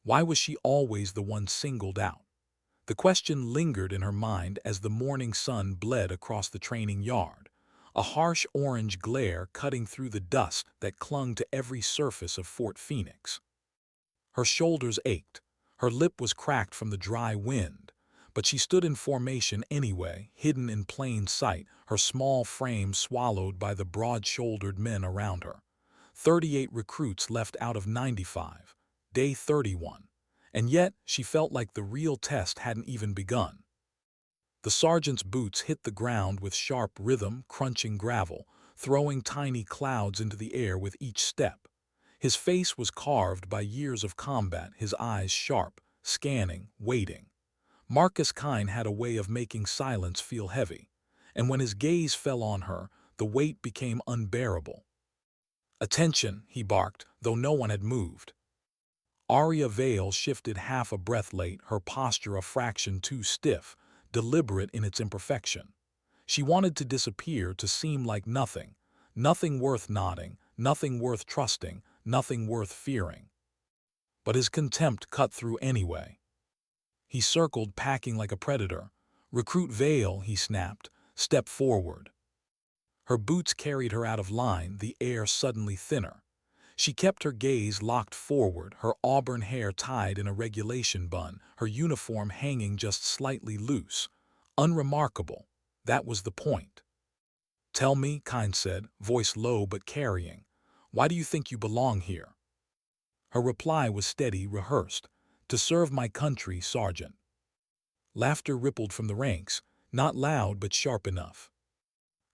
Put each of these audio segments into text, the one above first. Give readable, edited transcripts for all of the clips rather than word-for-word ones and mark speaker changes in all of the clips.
Speaker 1: Why was she always the one singled out? The question lingered in her mind as the morning sun bled across the training yard, a harsh orange glare cutting through the dust that clung to every surface of Fort Phoenix. Her shoulders ached, her lip was cracked from the dry wind, but she stood in formation anyway, hidden in plain sight, her small frame swallowed by the broad-shouldered men around her. 38 recruits left out of 95, day 31, and yet she felt like the real test hadn't even begun. The sergeant's boots hit the ground with sharp rhythm, crunching gravel, throwing tiny clouds into the air with each step. His face was carved by years of combat, his eyes sharp, scanning, waiting. Marcus Kine had a way of making silence feel heavy, and when his gaze fell on her, the weight became unbearable. "Attention," he barked, though no one had moved. Arya Vale shifted half a breath late, her posture a fraction too stiff, deliberate in its imperfection. She wanted to disappear, to seem like nothing, nothing worth nodding, nothing worth trusting, nothing worth fearing. But his contempt cut through anyway. He circled, packing like a predator. "Recruit Vale," he snapped, "step forward." Her boots carried her out of line, the air suddenly thinner. She kept her gaze locked forward, her auburn hair tied in a regulation bun, her uniform hanging just slightly loose. Unremarkable. That was the point. "Tell me," Kine said, voice low but carrying, "why do you think you belong here?" Her reply was steady, rehearsed. "To serve my country, Sergeant." Laughter rippled from the ranks, not loud but sharp enough.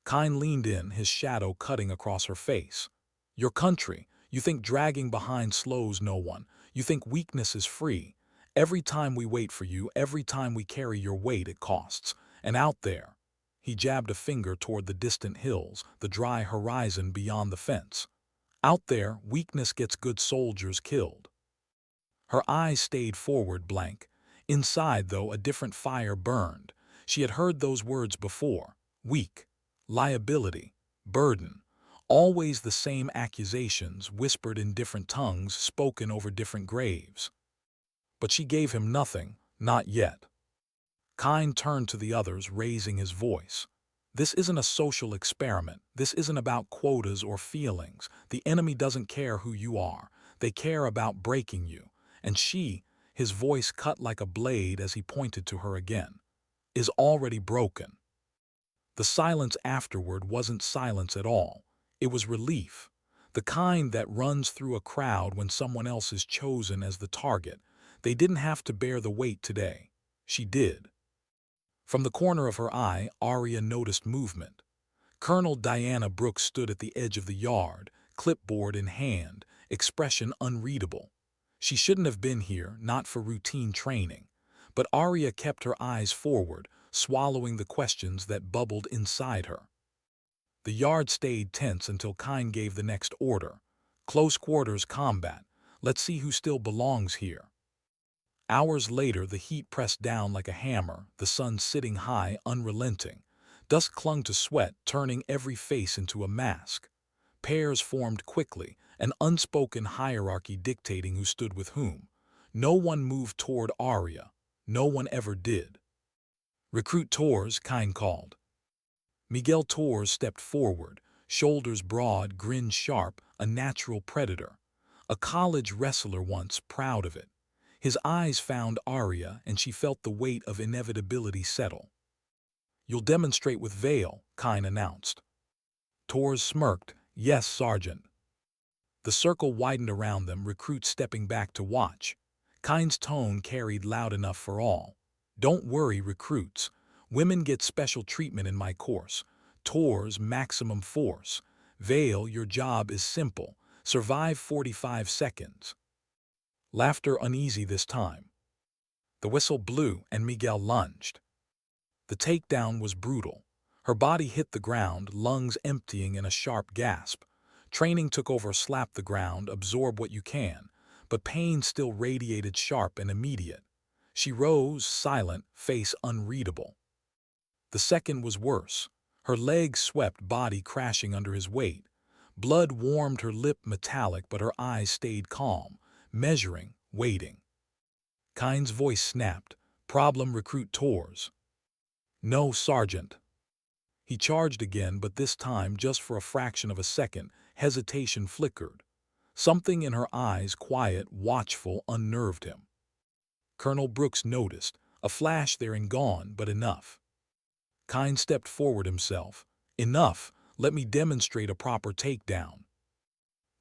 Speaker 1: Kine leaned in, his shadow cutting across her face. "Your country. You think dragging behind slows no one. You think weakness is free. Every time we wait for you, every time we carry your weight, it costs. And out there," he jabbed a finger toward the distant hills, the dry horizon beyond the fence. "Out there, weakness gets good soldiers killed." Her eyes stayed forward, blank. Inside, though, a different fire burned. She had heard those words before. Weak, liability, burden. Always the same accusations, whispered in different tongues, spoken over different graves. But she gave him nothing, not yet. Kine turned to the others, raising his voice. "This isn't a social experiment. This isn't about quotas or feelings. The enemy doesn't care who you are. They care about breaking you. And she," his voice cut like a blade as he pointed to her again, "is already broken." The silence afterward wasn't silence at all. It was relief, the kind that runs through a crowd when someone else is chosen as the target. They didn't have to bear the weight today. She did. From the corner of her eye, Arya noticed movement. Colonel Diana Brooks stood at the edge of the yard, clipboard in hand, expression unreadable. She shouldn't have been here, not for routine training. But Arya kept her eyes forward, swallowing the questions that bubbled inside her. The yard stayed tense until Kine gave the next order. "Close quarters combat. Let's see who still belongs here." Hours later, the heat pressed down like a hammer, the sun sitting high, unrelenting. Dust clung to sweat, turning every face into a mask. Pairs formed quickly, an unspoken hierarchy dictating who stood with whom. No one moved toward Arya. No one ever did. "Recruit Torres," Kine called. Miguel Torres stepped forward, shoulders broad, grin sharp, a natural predator. A college wrestler once, proud of it. His eyes found Arya, and she felt the weight of inevitability settle. "You'll demonstrate with Vale," Kine announced. Torres smirked. "Yes, Sergeant." The circle widened around them, recruits stepping back to watch. Kine's tone carried loud enough for all. "Don't worry, recruits. Women get special treatment in my course. Torres, maximum force. Vale, your job is simple. Survive 45 seconds. Laughter uneasy this time. The whistle blew and Miguel lunged. The takedown was brutal. Her body hit the ground, lungs emptying in a sharp gasp. Training took over, slap the ground, absorb what you can, but pain still radiated sharp and immediate. She rose, silent, face unreadable. The second was worse. Her legs swept, body crashing under his weight. Blood warmed her lip, metallic, but her eyes stayed calm, measuring, waiting. Kine's voice snapped. Problem recruit tours. No, Sergeant. He charged again, but this time just for a fraction of a second. Hesitation flickered. Something in her eyes, quiet, watchful, unnerved him. Colonel Brooks noticed. A flash there and gone, but enough. Kine stepped forward himself. Enough. Let me demonstrate a proper takedown.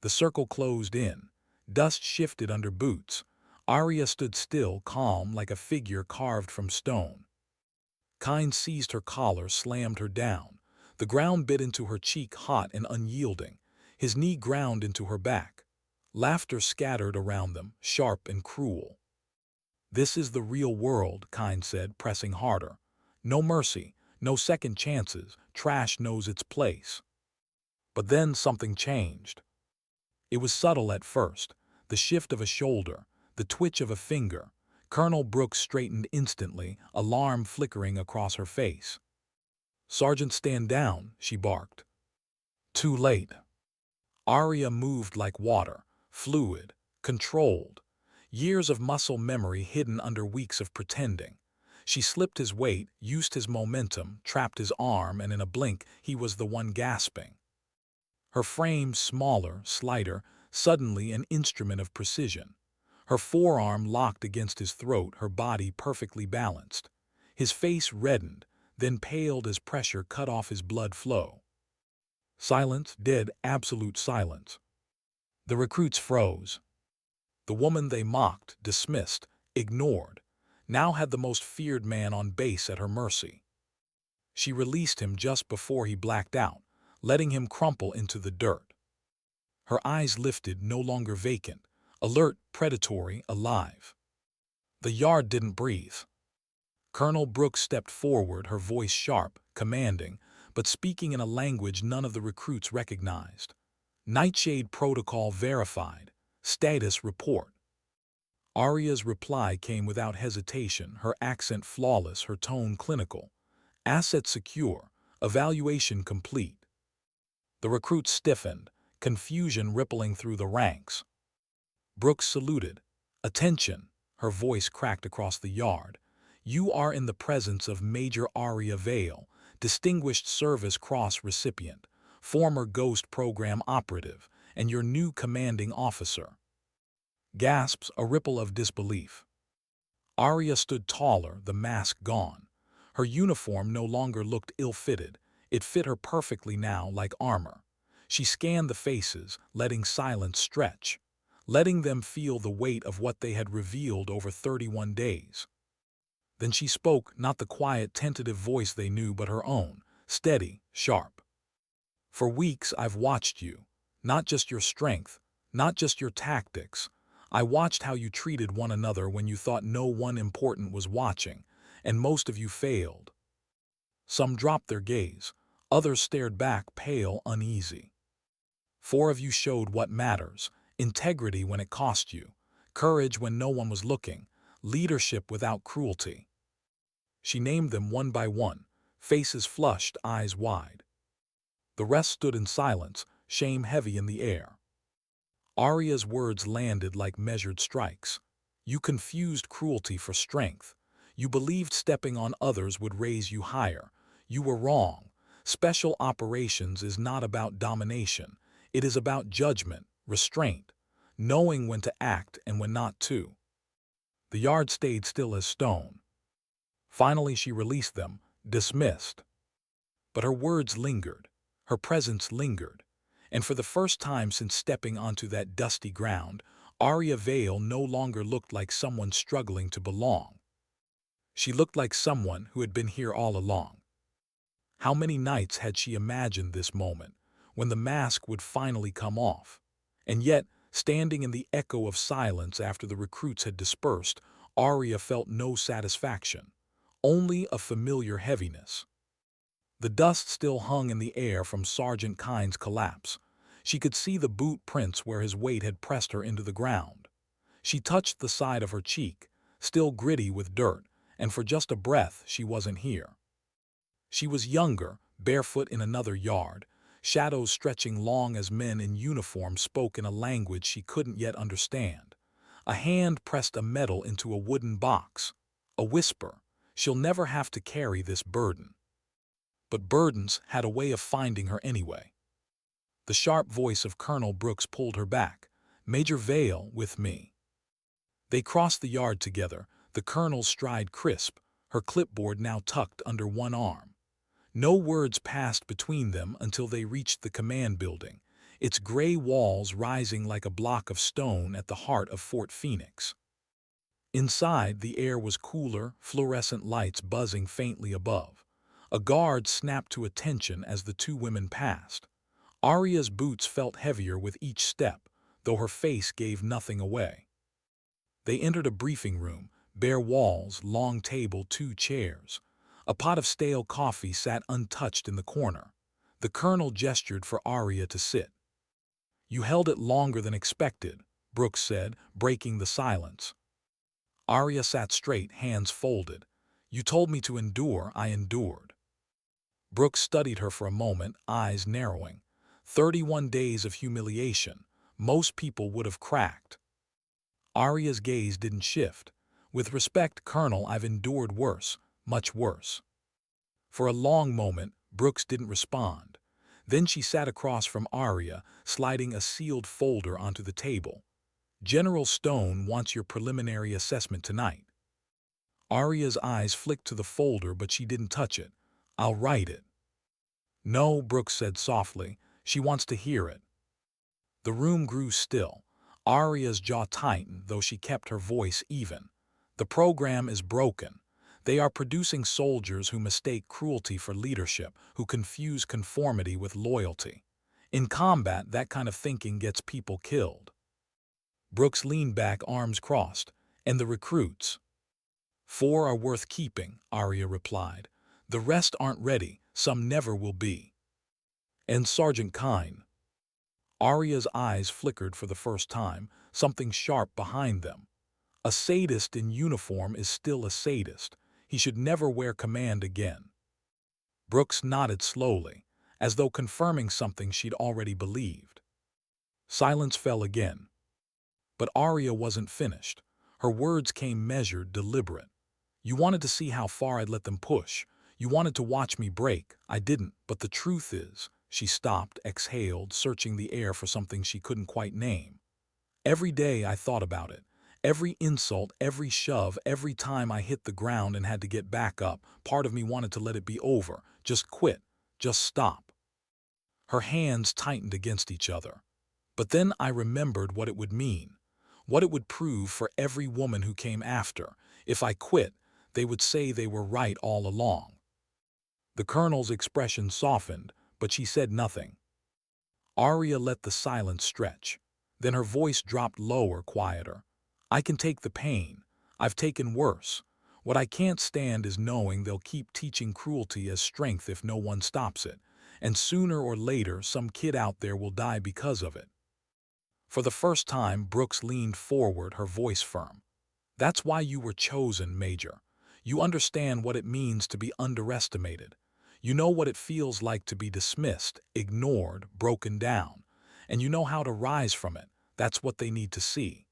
Speaker 1: The circle closed in. Dust shifted under boots. Arya stood still, calm, like a figure carved from stone. Kine seized her collar, slammed her down. The ground bit into her cheek, hot and unyielding. His knee ground into her back. Laughter scattered around them, sharp and cruel. This is the real world, Kine said, pressing harder. No mercy, no second chances. Trash knows its place. But then something changed. It was subtle at first. The shift of a shoulder, the twitch of a finger. Colonel Brooks straightened instantly, alarm flickering across her face. Sergeant, stand down, she barked. Too late. Arya moved like water, fluid, controlled. Years of muscle memory hidden under weeks of pretending. She slipped his weight, used his momentum, trapped his arm, and in a blink he was the one gasping. Her frame smaller, slighter, suddenly an instrument of precision. Her forearm locked against his throat, her body perfectly balanced. His face reddened, then paled as pressure cut off his blood flow. Silence, dead, absolute silence. The recruits froze. The woman they mocked, dismissed, ignored, now had the most feared man on base at her mercy. She released him just before he blacked out, letting him crumple into the dirt. Her eyes lifted, no longer vacant, alert, predatory, alive. The yard didn't breathe. Colonel Brooks stepped forward, her voice sharp, commanding, but speaking in a language none of the recruits recognized. Nightshade protocol verified. Status report. Arya's reply came without hesitation, her accent flawless, her tone clinical. Asset secure. Evaluation complete. The recruits stiffened, confusion rippling through the ranks. Brooks saluted. Attention, her voice cracked across the yard. You are in the presence of Major Arya Vale, Distinguished Service Cross recipient, former Ghost Program operative, and your new commanding officer. Gasps, a ripple of disbelief. Arya stood taller, the mask gone. Her uniform no longer looked ill-fitted. It fit her perfectly now, like armor. She scanned the faces, letting silence stretch, letting them feel the weight of what they had revealed over 31 days. Then she spoke, not the quiet, tentative voice they knew, but her own, steady, sharp. For weeks I've watched you, not just your strength, not just your tactics. I watched how you treated one another when you thought no one important was watching, and most of you failed. Some dropped their gaze, others stared back, pale, uneasy. 4 of you showed what matters: integrity when it cost you, courage when no one was looking, leadership without cruelty. She named them one by one, faces flushed, eyes wide. The rest stood in silence, shame heavy in the air. Arya's words landed like measured strikes. You confused cruelty for strength. You believed stepping on others would raise you higher. You were wrong. Special operations is not about domination. It is about judgment, restraint, knowing when to act and when not to. The yard stayed still as stone. Finally she released them, dismissed. But her words lingered, her presence lingered, and for the first time since stepping onto that dusty ground, Arya Vale no longer looked like someone struggling to belong. She looked like someone who had been here all along. How many nights had she imagined this moment, when the mask would finally come off? And yet, standing in the echo of silence after the recruits had dispersed, Arya felt no satisfaction, only a familiar heaviness. The dust still hung in the air from Sergeant Kine's collapse. She could see the boot prints where his weight had pressed her into the ground. She touched the side of her cheek, still gritty with dirt, and for just a breath she wasn't here. She was younger, barefoot in another yard, shadows stretching long as men in uniform spoke in a language she couldn't yet understand. A hand pressed a medal into a wooden box. A whisper, "She'll never have to carry this burden." But burdens had a way of finding her anyway. The sharp voice of Colonel Brooks pulled her back. "Major Vale, with me." They crossed the yard together, the colonel's stride crisp, her clipboard now tucked under one arm. No words passed between them until they reached the command building, its gray walls rising like a block of stone at the heart of Fort Phoenix. Inside, the air was cooler, fluorescent lights buzzing faintly above. A guard snapped to attention as the two women passed. Arya's boots felt heavier with each step, though her face gave nothing away. They entered a briefing room, bare walls, long table, 2 chairs. A pot of stale coffee sat untouched in the corner. The colonel gestured for Arya to sit. "You held it longer than expected," Brooks said, breaking the silence. Arya sat straight, hands folded. "You told me to endure, I endured." Brooks studied her for a moment, eyes narrowing. 31 days of humiliation. Most people would have cracked. Arya's gaze didn't shift. "With respect, Colonel, I've endured worse, much worse." For a long moment, Brooks didn't respond. Then she sat across from Arya, sliding a sealed folder onto the table. "General Stone wants your preliminary assessment tonight." Arya's eyes flicked to the folder, but she didn't touch it. "I'll write it." "No," Brooks said softly. "She wants to hear it." The room grew still. Arya's jaw tightened, though she kept her voice even. "The program is broken. They are producing soldiers who mistake cruelty for leadership, who confuse conformity with loyalty. In combat, that kind of thinking gets people killed." Brooks leaned back, arms crossed. "And the recruits?" "4 are worth keeping," Arya replied. "The rest aren't ready, some never will be." "And Sergeant Kine?" Arya's eyes flickered for the first time, something sharp behind them. "A sadist in uniform is still a sadist. He should never wear command again." Brooks nodded slowly, as though confirming something she'd already believed. Silence fell again. But Arya wasn't finished. Her words came measured, deliberate. "You wanted to see how far I'd let them push. You wanted to watch me break. I didn't, but the truth is—" She stopped, exhaled, searching the air for something she couldn't quite name. "Every day I thought about it. Every insult, every shove, every time I hit the ground and had to get back up, part of me wanted to let it be over. Just quit. Just stop." Her hands tightened against each other. "But then I remembered what it would mean. What it would prove for every woman who came after. If I quit, they would say they were right all along." The colonel's expression softened, but she said nothing. Arya let the silence stretch. Then her voice dropped lower, quieter. "I can take the pain. I've taken worse. What I can't stand is knowing they'll keep teaching cruelty as strength if no one stops it. And sooner or later, some kid out there will die because of it." For the first time, Brooks leaned forward, her voice firm. "That's why you were chosen, Major. You understand what it means to be underestimated. You know what it feels like to be dismissed, ignored, broken down. And you know how to rise from it. That's what they need to see."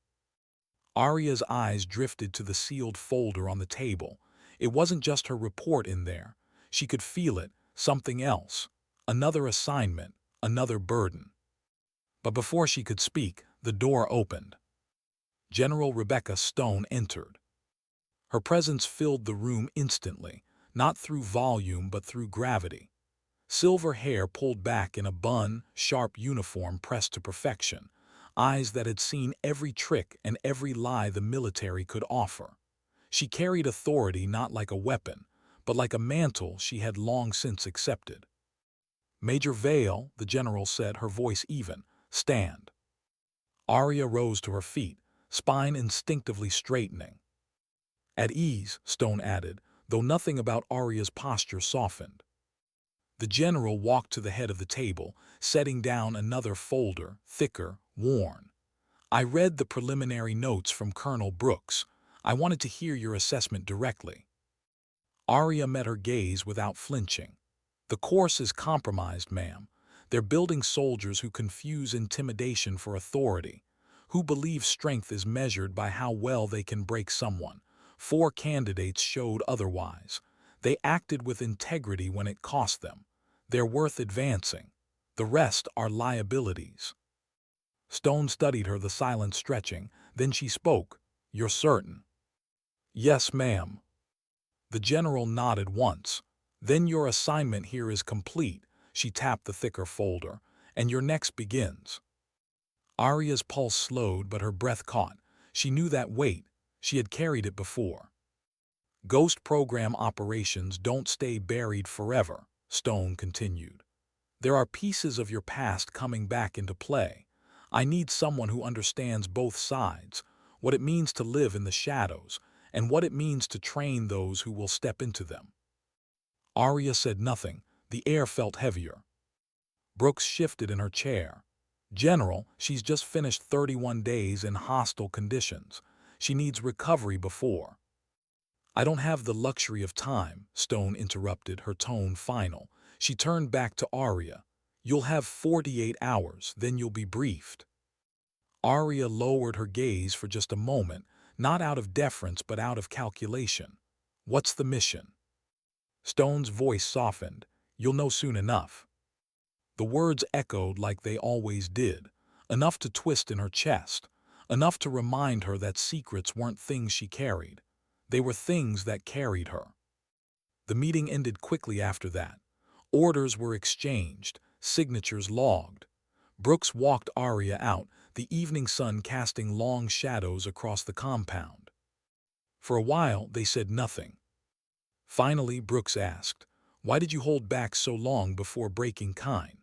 Speaker 1: Arya's eyes drifted to the sealed folder on the table. It wasn't just her report in there. She could feel it, something else. Another assignment, another burden. But before she could speak, the door opened. General Rebecca Stone entered. Her presence filled the room instantly, not through volume but through gravity. Silver hair pulled back in a bun, sharp uniform pressed to perfection, eyes that had seen every trick and every lie the military could offer. She carried authority not like a weapon, but like a mantle she had long since accepted. "Major Vale," the general said, her voice even, "stand." Arya rose to her feet, spine instinctively straightening. "At ease," Stone added, though nothing about Arya's posture softened. The general walked to the head of the table, setting down another folder, thicker, worn. "I read the preliminary notes from Colonel Brooks. I wanted to hear your assessment directly." Arya met her gaze without flinching. "The course is compromised, ma'am. They're building soldiers who confuse intimidation for authority, who believe strength is measured by how well they can break someone. 4 candidates showed otherwise. They acted with integrity when it cost them. They're worth advancing. The rest are liabilities. Stone studied her, the silence stretching. Then she spoke. "You're certain?" "Yes, ma'am." The general nodded once. "Then your assignment here is complete." She tapped the thicker folder. "And your next begins." Arya's pulse slowed, but her breath caught. She knew that weight. She had carried it before. "Ghost program operations don't stay buried forever," Stone continued. "There are pieces of your past coming back into play. I need someone who understands both sides, what it means to live in the shadows, and what it means to train those who will step into them." Arya said nothing. The air felt heavier. Brooks shifted in her chair. "General, she's just finished 31 days in hostile conditions. She needs recovery before." "I don't have the luxury of time," Stone interrupted, her tone final. She turned back to Arya. "You'll have 48 hours, then you'll be briefed." Arya lowered her gaze for just a moment, not out of deference but out of calculation. "What's the mission?" Stone's voice softened. "You'll know soon enough." The words echoed like they always did, enough to twist in her chest, enough to remind her that secrets weren't things she carried. They were things that carried her. The meeting ended quickly after that. Orders were exchanged, signatures logged. Brooks walked Arya out, the evening sun casting long shadows across the compound. For a while, they said nothing. Finally, Brooks asked, "Why did you hold back so long before breaking kind?"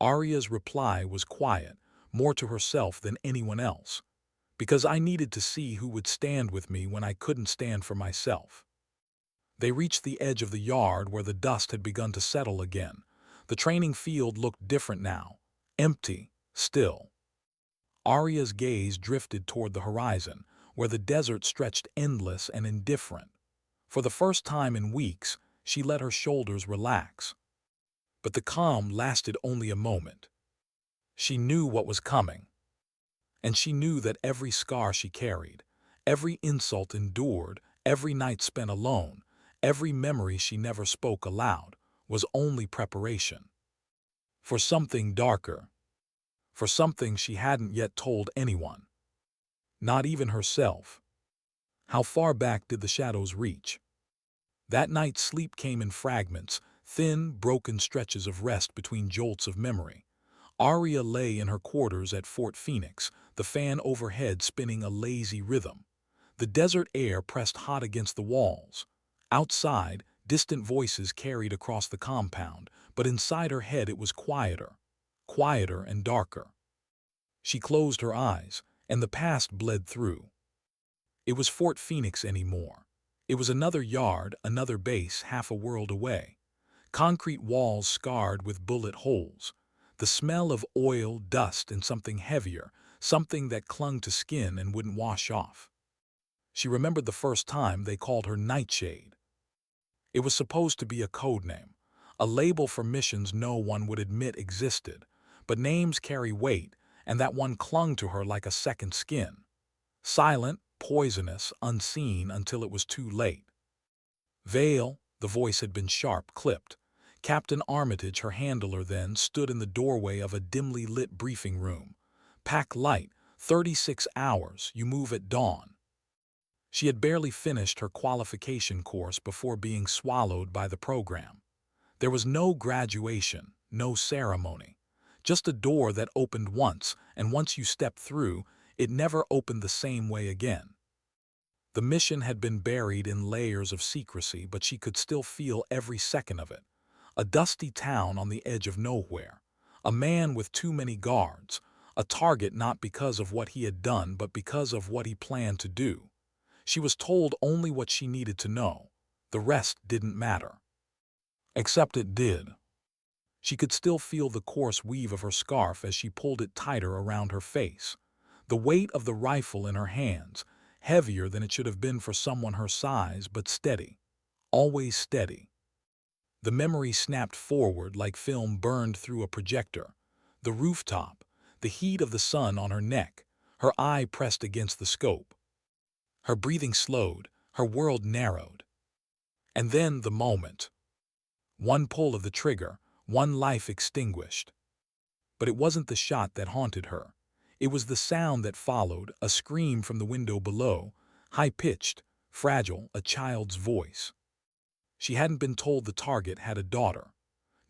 Speaker 1: Arya's reply was quiet, more to herself than anyone else. "Because I needed to see who would stand with me when I couldn't stand for myself." They reached the edge of the yard where the dust had begun to settle again. The training field looked different now. Empty, still. Arya's gaze drifted toward the horizon, where the desert stretched endless and indifferent. For the first time in weeks, she let her shoulders relax. But the calm lasted only a moment. She knew what was coming. And she knew that every scar she carried, every insult endured, every night spent alone, every memory she never spoke aloud, was only preparation. For something darker. For something she hadn't yet told anyone. Not even herself. How far back did the shadows reach? That night sleep came in fragments, thin, broken stretches of rest between jolts of memory. Arya lay in her quarters at Fort Phoenix, the fan overhead spinning a lazy rhythm. The desert air pressed hot against the walls. Outside, distant voices carried across the compound, but inside her head it was quieter. Quieter and darker. She closed her eyes, and the past bled through. It was Fort Phoenix anymore. It was another yard, another base half a world away. Concrete walls scarred with bullet holes. The smell of oil, dust, and something heavier, something that clung to skin and wouldn't wash off. She remembered the first time they called her Nightshade. It was supposed to be a code name, a label for missions no one would admit existed, but names carry weight, and that one clung to her like a second skin. Silent, poisonous, unseen until it was too late. Vale, the voice had been sharp, clipped. Captain Armitage, her handler then, stood in the doorway of a dimly lit briefing room. "Pack light, 36 hours, you move at dawn." She had barely finished her qualification course before being swallowed by the program. There was no graduation, no ceremony. Just a door that opened once, and once you stepped through, it never opened the same way again. The mission had been buried in layers of secrecy, but she could still feel every second of it. A dusty town on the edge of nowhere. A man with too many guards. A target not because of what he had done, but because of what he planned to do. She was told only what she needed to know. The rest didn't matter. Except it did. She could still feel the coarse weave of her scarf as she pulled it tighter around her face. The weight of the rifle in her hands, heavier than it should have been for someone her size, but steady. Always steady. The memory snapped forward like film burned through a projector. The rooftop, the heat of the sun on her neck, her eye pressed against the scope. Her breathing slowed, her world narrowed. And then the moment. One pull of the trigger, one life extinguished. But it wasn't the shot that haunted her. It was the sound that followed, a scream from the window below, high-pitched, fragile, a child's voice. She hadn't been told the target had a daughter.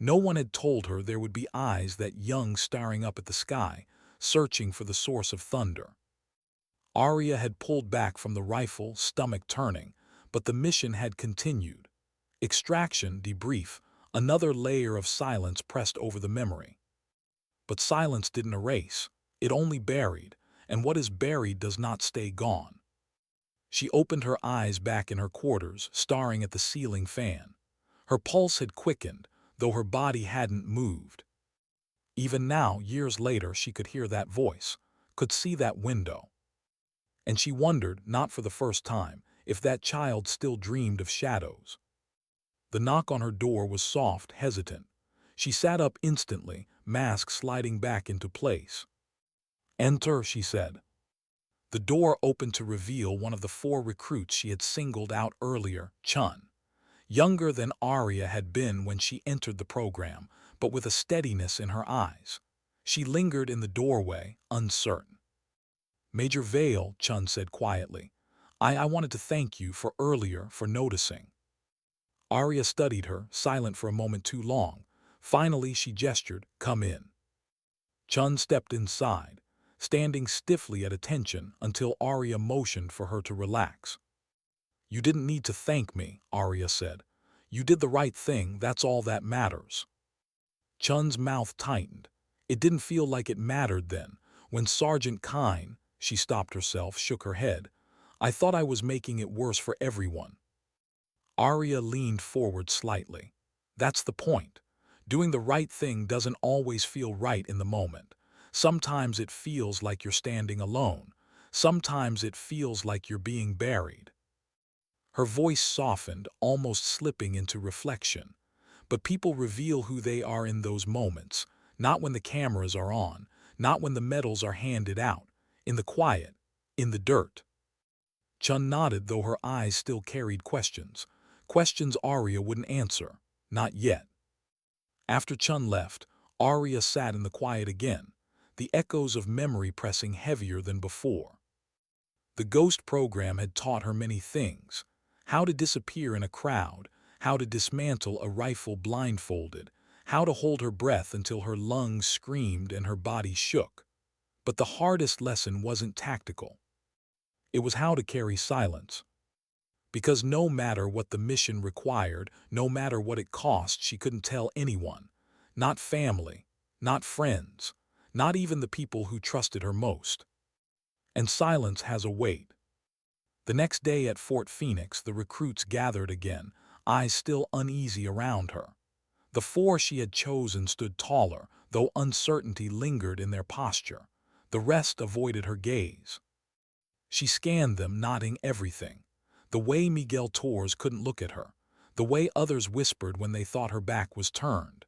Speaker 1: No one had told her there would be eyes that young staring up at the sky, searching for the source of thunder. Arya had pulled back from the rifle, stomach turning, but the mission had continued. Extraction, debrief, another layer of silence pressed over the memory. But silence didn't erase, it only buried, and what is buried does not stay gone. She opened her eyes back in her quarters, staring at the ceiling fan. Her pulse had quickened, though her body hadn't moved. Even now, years later, she could hear that voice, could see that window. And she wondered, not for the first time, if that child still dreamed of shadows. The knock on her door was soft, hesitant. She sat up instantly, mask sliding back into place. "Enter," she said. The door opened to reveal one of the 4 recruits she had singled out earlier, Chun. Younger than Arya had been when she entered the program, but with a steadiness in her eyes. She lingered in the doorway, uncertain. "Major Vale," Chun said quietly, I wanted to thank you for earlier, for noticing." Arya studied her, silent for a moment too long. Finally she gestured, "Come in." Chun stepped inside, standing stiffly at attention until Arya motioned for her to relax. "You didn't need to thank me," Arya said. "You did the right thing, that's all that matters." Chun's mouth tightened. It didn't feel like it mattered then. When Sergeant Kine, she stopped herself, shook her head. "I thought I was making it worse for everyone." Arya leaned forward slightly. "That's the point. Doing the right thing doesn't always feel right in the moment. Sometimes it feels like you're standing alone. Sometimes it feels like you're being buried." Her voice softened, almost slipping into reflection. But people reveal who they are in those moments, not when the cameras are on, not when the medals are handed out, in the quiet, in the dirt. Chun nodded, though her eyes still carried questions. Questions Arya wouldn't answer. Not yet. After Chun left, Arya sat in the quiet again, the echoes of memory pressing heavier than before. The ghost program had taught her many things. How to disappear in a crowd, how to dismantle a rifle blindfolded, how to hold her breath until her lungs screamed and her body shook. But the hardest lesson wasn't tactical. It was how to carry silence. Because no matter what the mission required, no matter what it cost, she couldn't tell anyone. Not family, not friends, not even the people who trusted her most. And silence has a weight. The next day at Fort Phoenix, the recruits gathered again, eyes still uneasy around her. The 4 she had chosen stood taller, though uncertainty lingered in their posture. The rest avoided her gaze. She scanned them, noting everything. The way Miguel Torres couldn't look at her. The way others whispered when they thought her back was turned.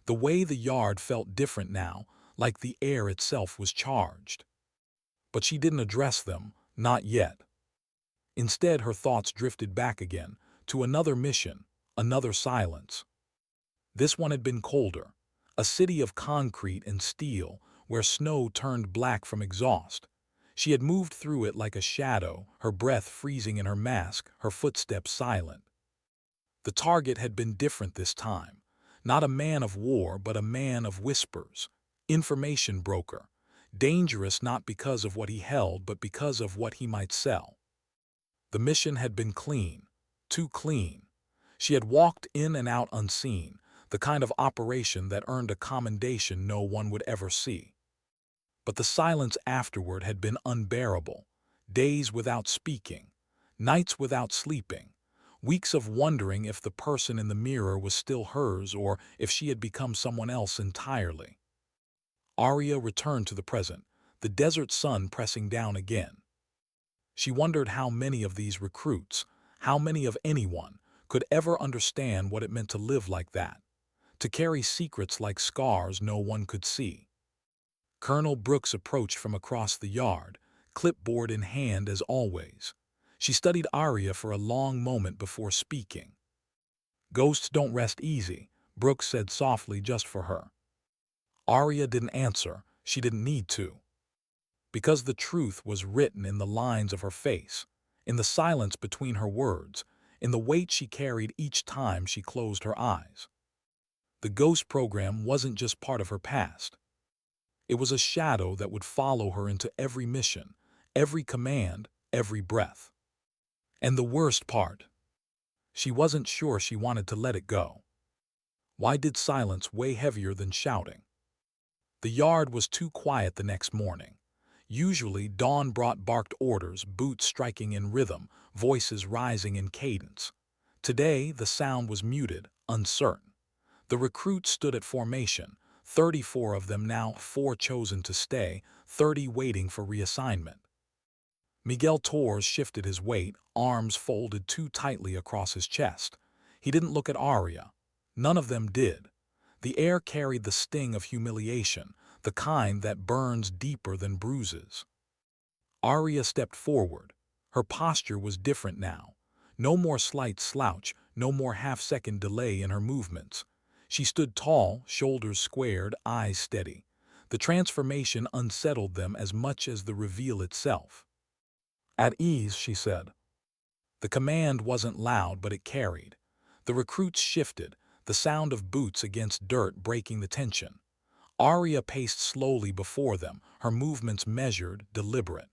Speaker 1: The way the yard felt different now, like the air itself was charged. But she didn't address them, not yet. Instead, her thoughts drifted back again, to another mission, another silence. This one had been colder. A city of concrete and steel, where snow turned black from exhaust. She had moved through it like a shadow, her breath freezing in her mask, her footsteps silent. The target had been different this time. Not a man of war, but a man of whispers. Information broker. Dangerous not because of what he held, but because of what he might sell. The mission had been clean. Too clean. She had walked in and out unseen, the kind of operation that earned a commendation no one would ever see. But the silence afterward had been unbearable. Days without speaking, nights without sleeping, weeks of wondering if the person in the mirror was still hers or if she had become someone else entirely. Arya returned to the present, the desert sun pressing down again. She wondered how many of these recruits, how many of anyone, could ever understand what it meant to live like that, to carry secrets like scars no one could see. Colonel Brooks approached from across the yard, clipboard in hand as always. She studied Arya for a long moment before speaking. "Ghosts don't rest easy," Brooks said softly just for her. Arya didn't answer. She didn't need to. Because the truth was written in the lines of her face, in the silence between her words, in the weight she carried each time she closed her eyes. The ghost program wasn't just part of her past. It was a shadow that would follow her into every mission, every command, every breath. And the worst part, she wasn't sure she wanted to let it go. Why did silence weigh heavier than shouting? The yard was too quiet the next morning. Usually, dawn brought barked orders, boots striking in rhythm, voices rising in cadence. Today, the sound was muted, uncertain. The recruits stood at formation, 34 of them now, 4 chosen to stay, 30 waiting for reassignment. Miguel Torres shifted his weight, arms folded too tightly across his chest. He didn't look at Arya. None of them did. The air carried the sting of humiliation, the kind that burns deeper than bruises. Arya stepped forward. Her posture was different now. No more slight slouch, no more half-second delay in her movements. She stood tall, shoulders squared, eyes steady. The transformation unsettled them as much as the reveal itself. "At ease," she said. The command wasn't loud, but it carried. The recruits shifted, the sound of boots against dirt breaking the tension. Arya paced slowly before them, her movements measured, deliberate.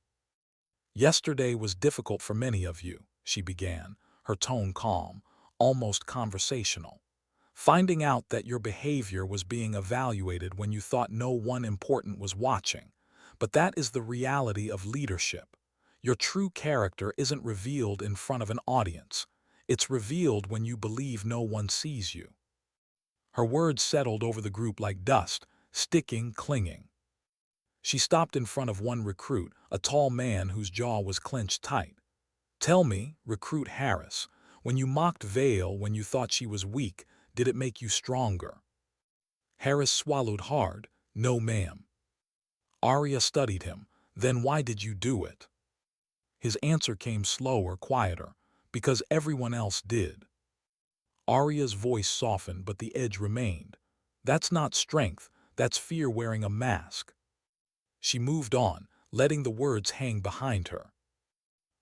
Speaker 1: "Yesterday was difficult for many of you," she began, her tone calm, almost conversational. "Finding out that your behavior was being evaluated when you thought no one important was watching. But that is the reality of leadership. Your true character isn't revealed in front of an audience. It's revealed when you believe no one sees you." Her words settled over the group like dust, sticking, clinging. She stopped in front of one recruit, a tall man whose jaw was clenched tight. "Tell me, Recruit Harris, when you mocked Vale when you thought she was weak, did it make you stronger?" Harris swallowed hard. "No, ma'am." Arya studied him. "Then why did you do it?" His answer came slower, quieter. "Because everyone else did." Arya's voice softened, but the edge remained. "That's not strength, that's fear wearing a mask." She moved on, letting the words hang behind her.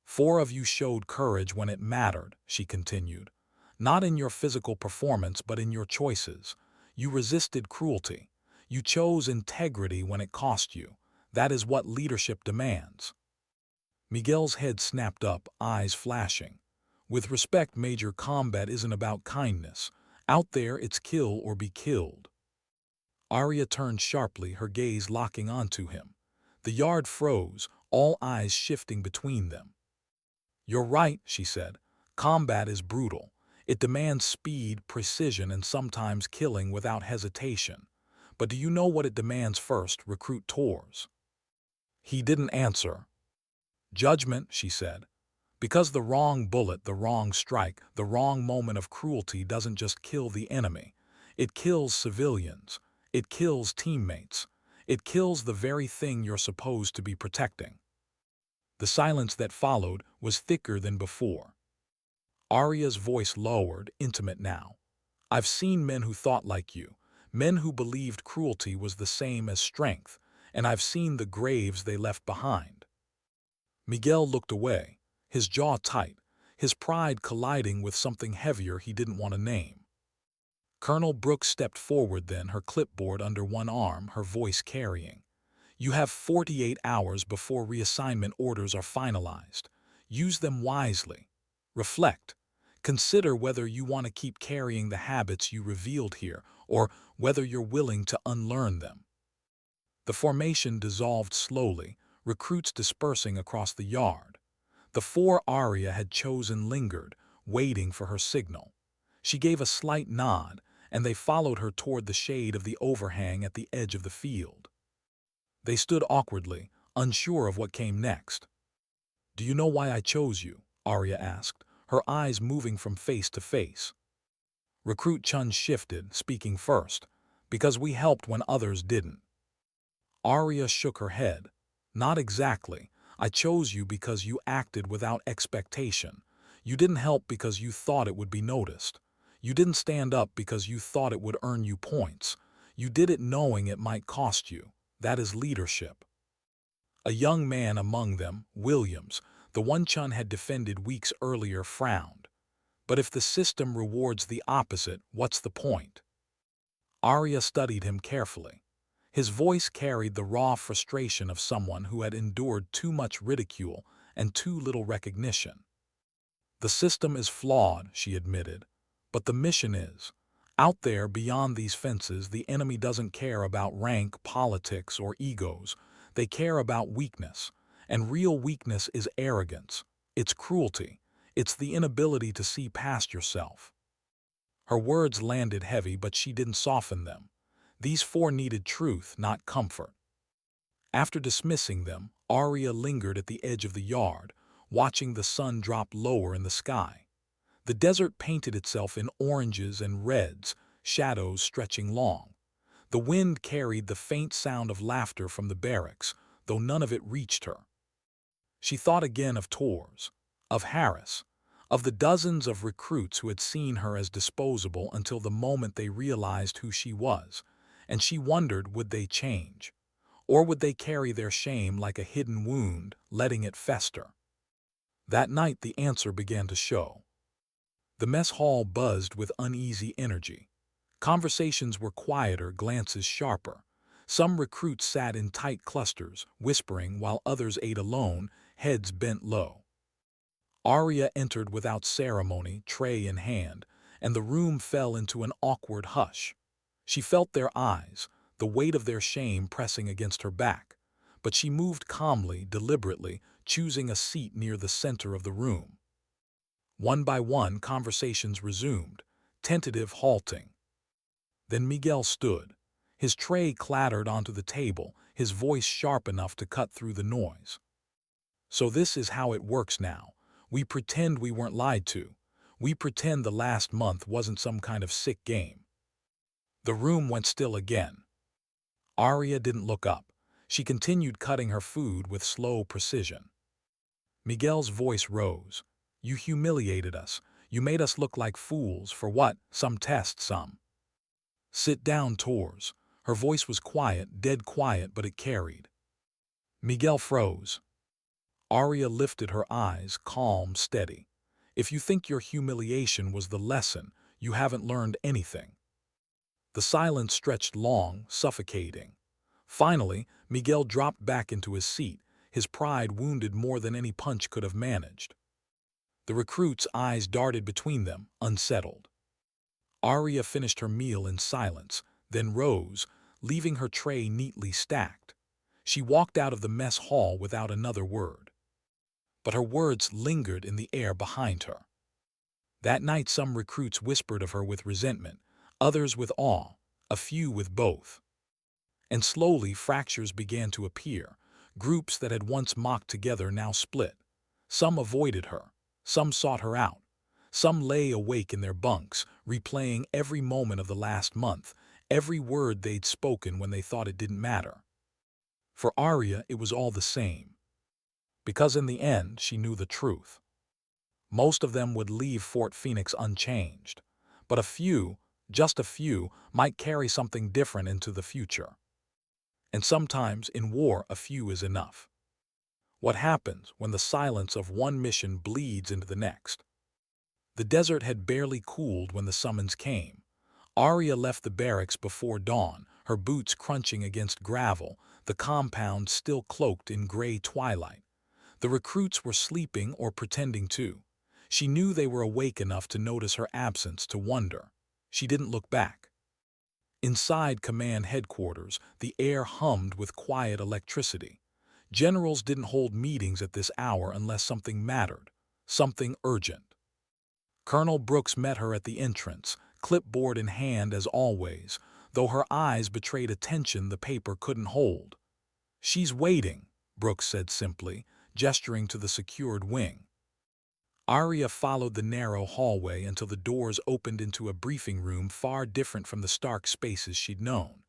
Speaker 1: "4 of you showed courage when it mattered," she continued. "Not in your physical performance, but in your choices. You resisted cruelty. You chose integrity when it cost you. That is what leadership demands." Miguel's head snapped up, eyes flashing. "With respect, Major, combat isn't about kindness. Out there, it's kill or be killed." Arya turned sharply, her gaze locking onto him. The yard froze, all eyes shifting between them. "You're right," she said. "Combat is brutal. It demands speed, precision, and sometimes killing without hesitation. But do you know what it demands first, Recruit Torres?" He didn't answer. "Judgment," she said. "Because the wrong bullet, the wrong strike, the wrong moment of cruelty doesn't just kill the enemy. It kills civilians. It kills teammates. It kills the very thing you're supposed to be protecting." The silence that followed was thicker than before. Arya's voice lowered, intimate now. "I've seen men who thought like you, men who believed cruelty was the same as strength, and I've seen the graves they left behind." Miguel looked away, his jaw tight, his pride colliding with something heavier he didn't want to name. Colonel Brooks stepped forward then, her clipboard under one arm, her voice carrying. "You have 48 hours before reassignment orders are finalized. Use them wisely. Reflect. Consider whether you want to keep carrying the habits you revealed here, or whether you're willing to unlearn them." The formation dissolved slowly, recruits dispersing across the yard. The 4 Arya had chosen lingered, waiting for her signal. She gave a slight nod, and they followed her toward the shade of the overhang at the edge of the field. They stood awkwardly, unsure of what came next. "Do you know why I chose you?" Arya asked, her eyes moving from face to face. Recruit Chun shifted, speaking first. "Because we helped when others didn't." Arya shook her head. "Not exactly. I chose you because you acted without expectation. You didn't help because you thought it would be noticed. You didn't stand up because you thought it would earn you points. You did it knowing it might cost you. That is leadership. A young man among them, Williams, the one Chun had defended weeks earlier, frowned. But if the system rewards the opposite, what's the point? Arya studied him carefully. His voice carried the raw frustration of someone who had endured too much ridicule and too little recognition. The system is flawed, she admitted, but the mission is. Out there, beyond these fences, the enemy doesn't care about rank, politics, or egos. They care about weakness. And real weakness is arrogance. It's cruelty. It's the inability to see past yourself. Her words landed heavy, but she didn't soften them. These four needed truth, not comfort. After dismissing them, Arya lingered at the edge of the yard, watching the sun drop lower in the sky. The desert painted itself in oranges and reds, shadows stretching long. The wind carried the faint sound of laughter from the barracks, though none of it reached her. She thought again of Tors, of Harris, of the dozens of recruits who had seen her as disposable until the moment they realized who she was, and she wondered, would they change? Or would they carry their shame like a hidden wound, letting it fester? That night the answer began to show. The mess hall buzzed with uneasy energy. Conversations were quieter, glances sharper. Some recruits sat in tight clusters, whispering, while others ate alone, heads bent low. Arya entered without ceremony, tray in hand, and the room fell into an awkward hush. She felt their eyes, the weight of their shame pressing against her back, but she moved calmly, deliberately, choosing a seat near the center of the room. One by one, conversations resumed, tentative, halting. Then Miguel stood. His tray clattered onto the table, his voice sharp enough to cut through the noise. So this is how it works now. We pretend we weren't lied to. We pretend the last month wasn't some kind of sick game. The room went still again. Arya didn't look up. She continued cutting her food with slow precision. Miguel's voice rose. You humiliated us. You made us look like fools for what? Some test, some. Sit down, Tors. Her voice was quiet, dead quiet, but it carried. Miguel froze. Arya lifted her eyes, calm, steady. If you think your humiliation was the lesson, you haven't learned anything. The silence stretched long, suffocating. Finally, Miguel dropped back into his seat, his pride wounded more than any punch could have managed. The recruits' eyes darted between them, unsettled. Arya finished her meal in silence, then rose, leaving her tray neatly stacked. She walked out of the mess hall without another word. But her words lingered in the air behind her. That night some recruits whispered of her with resentment, others with awe, a few with both. And slowly fractures began to appear. Groups that had once mocked together now split. Some avoided her, some sought her out. Some lay awake in their bunks, replaying every moment of the last month, every word they'd spoken when they thought it didn't matter. For Arya, it was all the same. Because in the end, she knew the truth. Most of them would leave Fort Phoenix unchanged. But a few, just a few, might carry something different into the future. And sometimes, in war, a few is enough. What happens when the silence of one mission bleeds into the next? The desert had barely cooled when the summons came. Arya left the barracks before dawn, her boots crunching against gravel, the compound still cloaked in gray twilight. The recruits were sleeping or pretending to. She knew they were awake enough to notice her absence, to wonder. She didn't look back. Inside command headquarters, the air hummed with quiet electricity. Generals didn't hold meetings at this hour unless something mattered, something urgent. Colonel Brooks met her at the entrance, clipboard in hand as always, though her eyes betrayed a tension the paper couldn't hold. She's waiting, Brooks said simply, gesturing to the secured wing. Arya followed the narrow hallway until the doors opened into a briefing room far different from the stark spaces she'd known.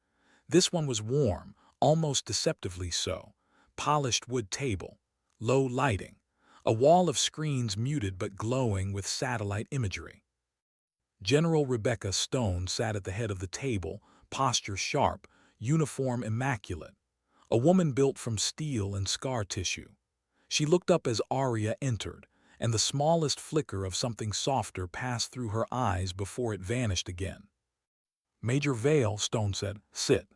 Speaker 1: This one was warm, almost deceptively so. Polished wood table, low lighting, a wall of screens muted but glowing with satellite imagery. General Rebecca Stone sat at the head of the table, posture sharp, uniform immaculate, a woman built from steel and scar tissue. She looked up as Arya entered, and the smallest flicker of something softer passed through her eyes before it vanished again. "Major Vale," Stone said, "sit."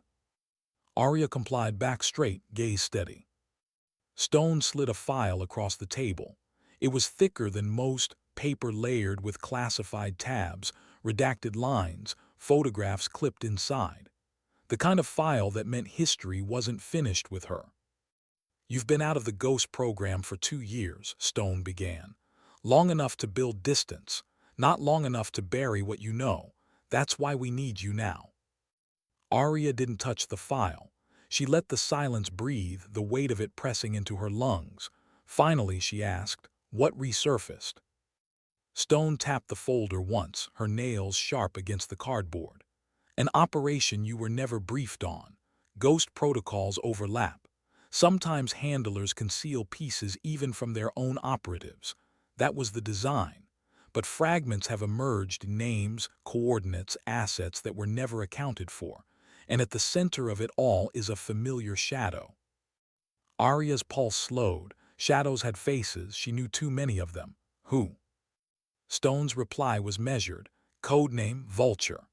Speaker 1: Arya complied, back straight, gaze steady. Stone slid a file across the table. It was thicker than most, paper layered with classified tabs, redacted lines, photographs clipped inside. The kind of file that meant history wasn't finished with her. "You've been out of the Ghost program for 2 years," Stone began. "Long enough to build distance, not long enough to bury what you know. That's why we need you now." Arya didn't touch the file. She let the silence breathe, the weight of it pressing into her lungs. Finally, she asked, "What resurfaced?" Stone tapped the folder once, her nails sharp against the cardboard. "An operation you were never briefed on. Ghost protocols overlap. Sometimes handlers conceal pieces even from their own operatives. That was the design. But fragments have emerged, names, coordinates, assets that were never accounted for. And at the center of it all is a familiar shadow." Arya's pulse slowed. Shadows had faces, she knew too many of them. "Who?" Stone's reply was measured. "Codename Vulture."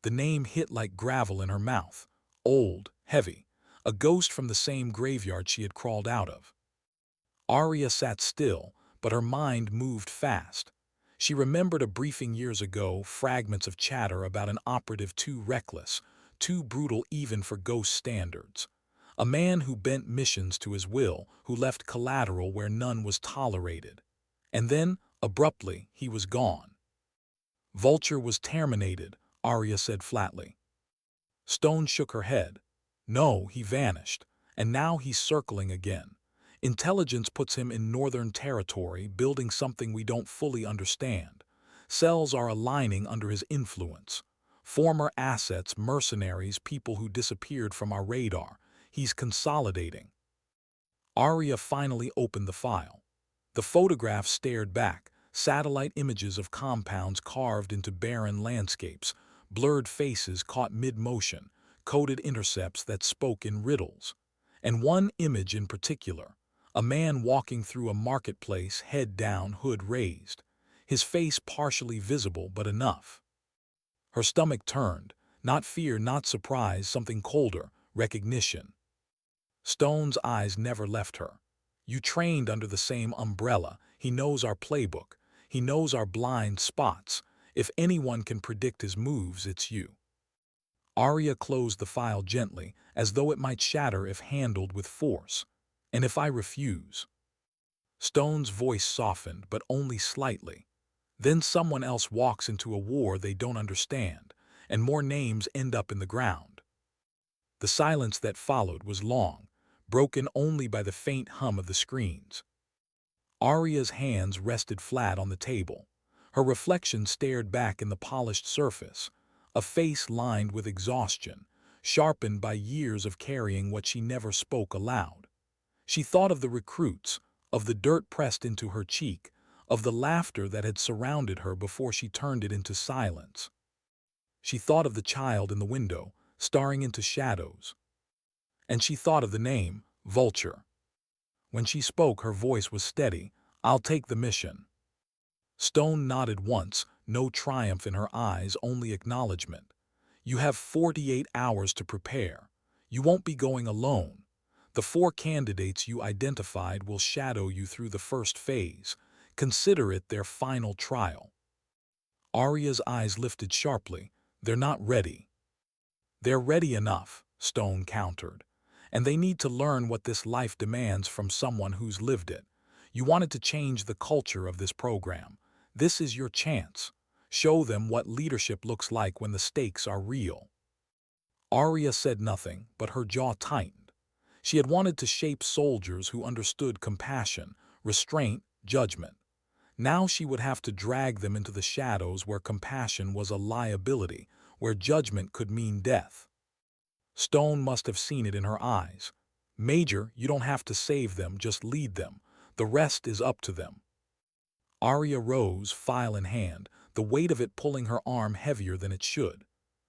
Speaker 1: The name hit like gravel in her mouth. Old, heavy. A ghost from the same graveyard she had crawled out of. Arya sat still, but her mind moved fast. She remembered a briefing years ago, fragments of chatter about an operative too reckless, too brutal even for ghost standards. A man who bent missions to his will, who left collateral where none was tolerated. And then, abruptly, he was gone. "Vulture was terminated," Arya said flatly. Stone shook her head. "No, he vanished, and now he's circling again. Intelligence puts him in northern territory, building something we don't fully understand. Cells are aligning under his influence. Former assets, mercenaries, people who disappeared from our radar. He's consolidating." Arya finally opened the file. The photograph stared back, satellite images of compounds carved into barren landscapes, blurred faces caught mid-motion, coded intercepts that spoke in riddles. And one image in particular, a man walking through a marketplace, head down, hood raised. His face partially visible, but enough. Her stomach turned, not fear, not surprise, something colder, recognition. Stone's eyes never left her. "You trained under the same umbrella. He knows our playbook. He knows our blind spots. If anyone can predict his moves, it's you." Arya closed the file gently, as though it might shatter if handled with force. "And if I refuse?" Stone's voice softened, but only slightly. "Then someone else walks into a war they don't understand, and more names end up in the ground." The silence that followed was long, broken only by the faint hum of the screens. Arya's hands rested flat on the table. Her reflection stared back in the polished surface, a face lined with exhaustion, sharpened by years of carrying what she never spoke aloud. She thought of the recruits, of the dirt pressed into her cheek, of the laughter that had surrounded her before she turned it into silence. She thought of the child in the window, staring into shadows. And she thought of the name, Vulture. When she spoke, her voice was steady. "I'll take the mission." Stone nodded once, no triumph in her eyes, only acknowledgement. "You have 48 hours to prepare. You won't be going alone. The 4 candidates you identified will shadow you through the first phase. Consider it their final trial." Arya's eyes lifted sharply. "They're not ready." "They're ready enough," Stone countered. "And they need to learn what this life demands from someone who's lived it. You wanted to change the culture of this program. This is your chance. Show them what leadership looks like when the stakes are real." Arya said nothing, but her jaw tightened. She had wanted to shape soldiers who understood compassion, restraint, judgment. Now she would have to drag them into the shadows where compassion was a liability, where judgment could mean death. Stone must have seen it in her eyes. "Major, you don't have to save them, just lead them. The rest is up to them." Arya rose, file in hand, the weight of it pulling her arm heavier than it should.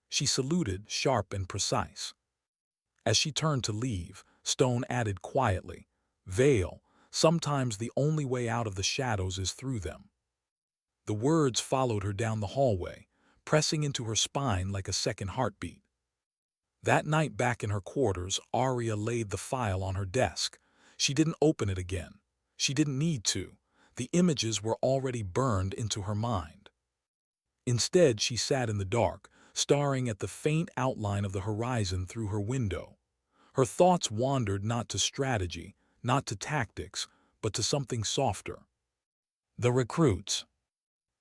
Speaker 1: She saluted, sharp and precise. As she turned to leave, Stone added quietly, "Vale, sometimes the only way out of the shadows is through them." The words followed her down the hallway, pressing into her spine like a second heartbeat. That night back in her quarters, Arya laid the file on her desk. She didn't open it again. She didn't need to. The images were already burned into her mind. Instead, she sat in the dark, staring at the faint outline of the horizon through her window. Her thoughts wandered not to strategy, not to tactics, but to something softer. The recruits.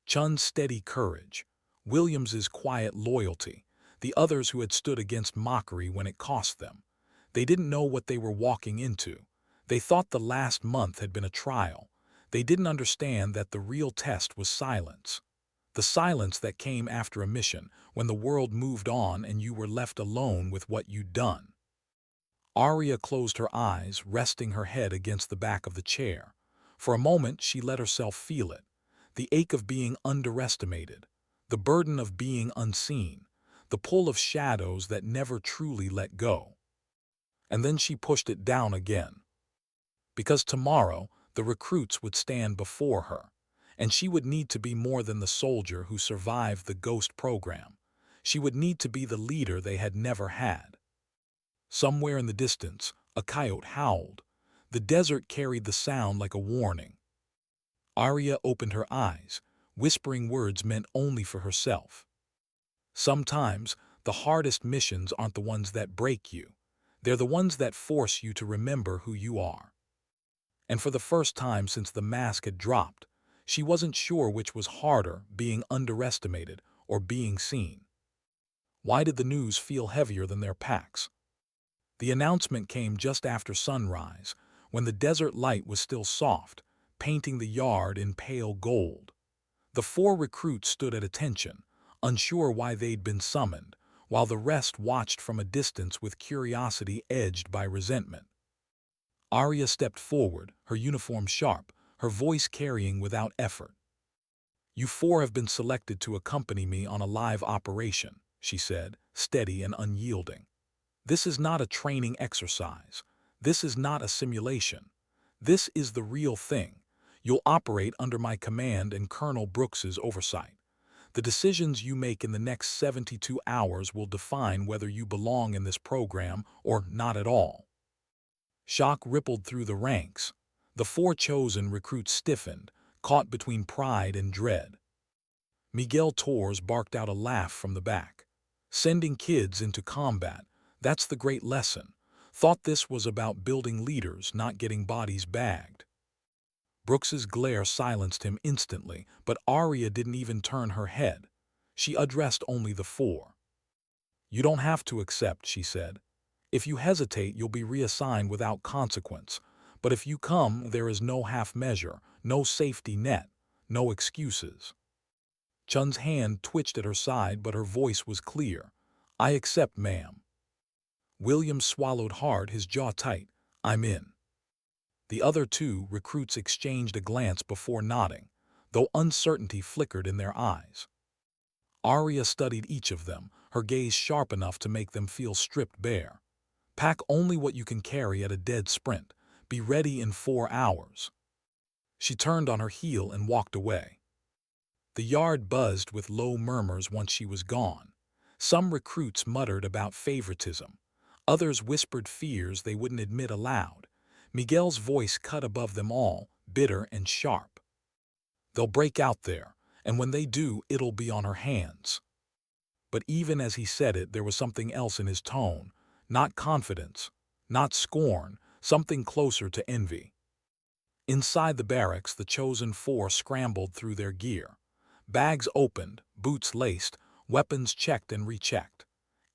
Speaker 1: Chun's steady courage, Williams's quiet loyalty, the others who had stood against mockery when it cost them. They didn't know what they were walking into. They thought the last month had been a trial. They didn't understand that the real test was silence. The silence that came after a mission, when the world moved on and you were left alone with what you'd done. Arya closed her eyes, resting her head against the back of the chair. For a moment, she let herself feel it. The ache of being underestimated, the burden of being unseen, the pull of shadows that never truly let go. And then she pushed it down again. Because tomorrow, the recruits would stand before her, and she would need to be more than the soldier who survived the Ghost program. She would need to be the leader they had never had. Somewhere in the distance, a coyote howled. The desert carried the sound like a warning. Arya opened her eyes, whispering words meant only for herself. Sometimes, the hardest missions aren't the ones that break you. They're the ones that force you to remember who you are. And for the first time since the mask had dropped, she wasn't sure which was harder, being underestimated or being seen. Why did the news feel heavier than their packs? The announcement came just after sunrise, when the desert light was still soft, painting the yard in pale gold. The 4 recruits stood at attention, unsure why they'd been summoned, while the rest watched from a distance with curiosity edged by resentment. Arya stepped forward, her uniform sharp, her voice carrying without effort. "You 4 have been selected to accompany me on a live operation," she said, steady and unyielding. "This is not a training exercise. This is not a simulation. This is the real thing. You'll operate under my command and Colonel Brooks's oversight. The decisions you make in the next 72 hours will define whether you belong in this program or not at all." Shock rippled through the ranks. The 4 chosen recruits stiffened, caught between pride and dread. Miguel Torres barked out a laugh from the back. "Sending kids into combat, that's the great lesson. Thought this was about building leaders, not getting bodies bagged." Brooks's glare silenced him instantly, but Arya didn't even turn her head. She addressed only the 4. "You don't have to accept," she said. "If you hesitate, you'll be reassigned without consequence. But if you come, there is no half measure, no safety net, no excuses." Chun's hand twitched at her side, but her voice was clear. "I accept, ma'am." Williams swallowed hard, his jaw tight. "I'm in." The other 2 recruits exchanged a glance before nodding, though uncertainty flickered in their eyes. Arya studied each of them, her gaze sharp enough to make them feel stripped bare. "Pack only what you can carry at a dead sprint. Be ready in 4 hours." She turned on her heel and walked away. The yard buzzed with low murmurs once she was gone. Some recruits muttered about favoritism. Others whispered fears they wouldn't admit aloud. Miguel's voice cut above them all, bitter and sharp. "They'll break out there, and when they do, it'll be on her hands." But even as he said it, there was something else in his tone. Not confidence, not scorn, something closer to envy. Inside the barracks, the chosen 4 scrambled through their gear. Bags opened, boots laced, weapons checked and rechecked.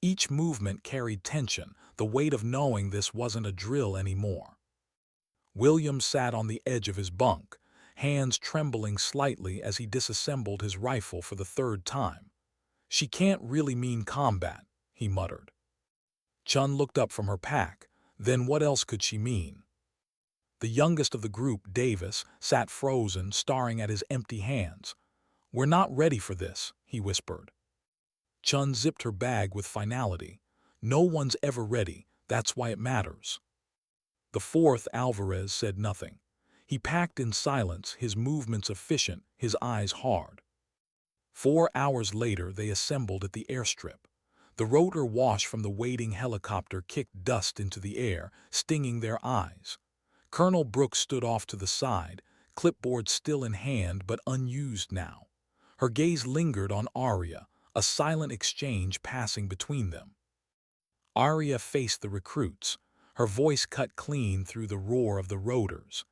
Speaker 1: Each movement carried tension, the weight of knowing this wasn't a drill anymore. William sat on the edge of his bunk, hands trembling slightly as he disassembled his rifle for the 3rd time. "She can't really mean combat," he muttered. Chun looked up from her pack, Then what else could she mean? The youngest of the group, Davis, sat frozen, staring at his empty hands. "We're not ready for this," he whispered. Chun zipped her bag with finality. "No one's ever ready, that's why it matters." The fourth, Alvarez, said nothing. He packed in silence, his movements efficient, his eyes hard. 4 hours later they assembled at the airstrip. The rotor wash from the waiting helicopter kicked dust into the air, stinging their eyes. Colonel Brooks stood off to the side, clipboard still in hand but unused now. Her gaze lingered on Arya, a silent exchange passing between them. Arya faced the recruits, her voice cut clean through the roar of the rotors.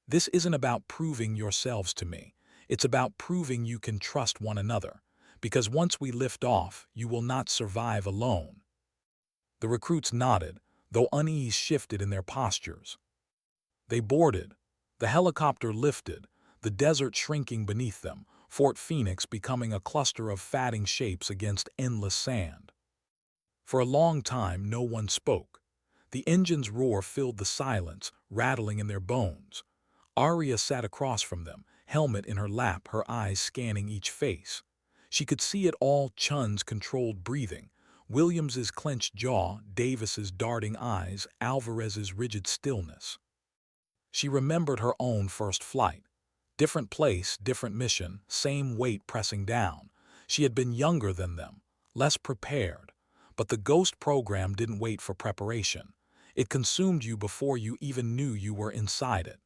Speaker 1: "This isn't about proving yourselves to me. It's about proving you can trust one another, because once we lift off, you will not survive alone." The recruits nodded, though unease shifted in their postures. They boarded. The helicopter lifted, the desert shrinking beneath them, Fort Phoenix becoming a cluster of fatting shapes against endless sand. For a long time no one spoke. The engine's roar filled the silence, rattling in their bones. Arya sat across from them, helmet in her lap, her eyes scanning each face. She could see it all: Chun's controlled breathing, Williams's clenched jaw, Davis's darting eyes, Alvarez's rigid stillness. She remembered her own first flight. Different place, different mission, same weight pressing down. She had been younger than them, less prepared. But the Ghost program didn't wait for preparation. It consumed you before you even knew you were inside it.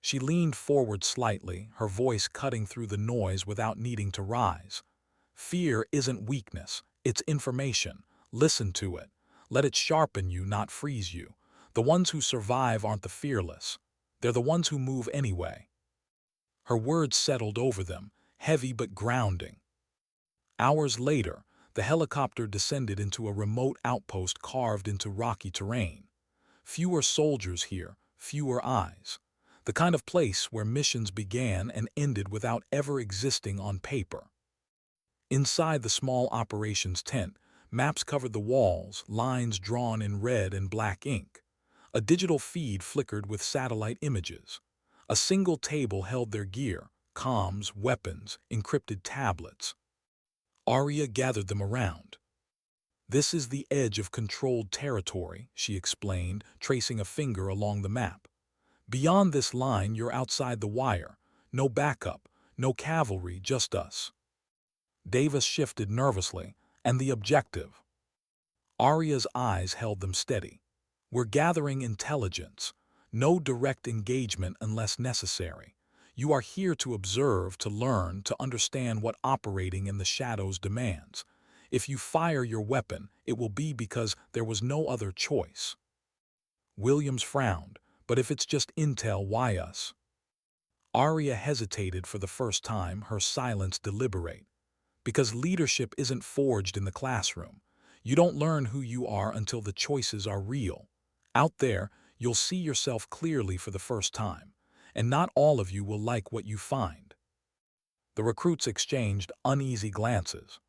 Speaker 1: She leaned forward slightly, her voice cutting through the noise without needing to rise. "Fear isn't weakness, it's information. Listen to it. Let it sharpen you, not freeze you. The ones who survive aren't the fearless. They're the ones who move anyway." Her words settled over them, heavy but grounding. Hours later, the helicopter descended into a remote outpost carved into rocky terrain. Fewer soldiers here, fewer eyes. The kind of place where missions began and ended without ever existing on paper. Inside the small operations tent, maps covered the walls, lines drawn in red and black ink. A digital feed flickered with satellite images. A single table held their gear: comms, weapons, encrypted tablets. Arya gathered them around. "This is the edge of controlled territory," she explained, tracing a finger along the map. "Beyond this line, you're outside the wire. No backup, no cavalry, just us." Davis shifted nervously. "And the objective?" Arya's eyes held them steady. "We're gathering intelligence. No direct engagement unless necessary. You are here to observe, to learn, to understand what operating in the shadows demands. If you fire your weapon, it will be because there was no other choice." Williams frowned. "But if it's just intel, why us?" Arya hesitated for the first time, her silence deliberate. "Because leadership isn't forged in the classroom. You don't learn who you are until the choices are real. Out there, you'll see yourself clearly for the first time, and not all of you will like what you find." The recruits exchanged uneasy glances.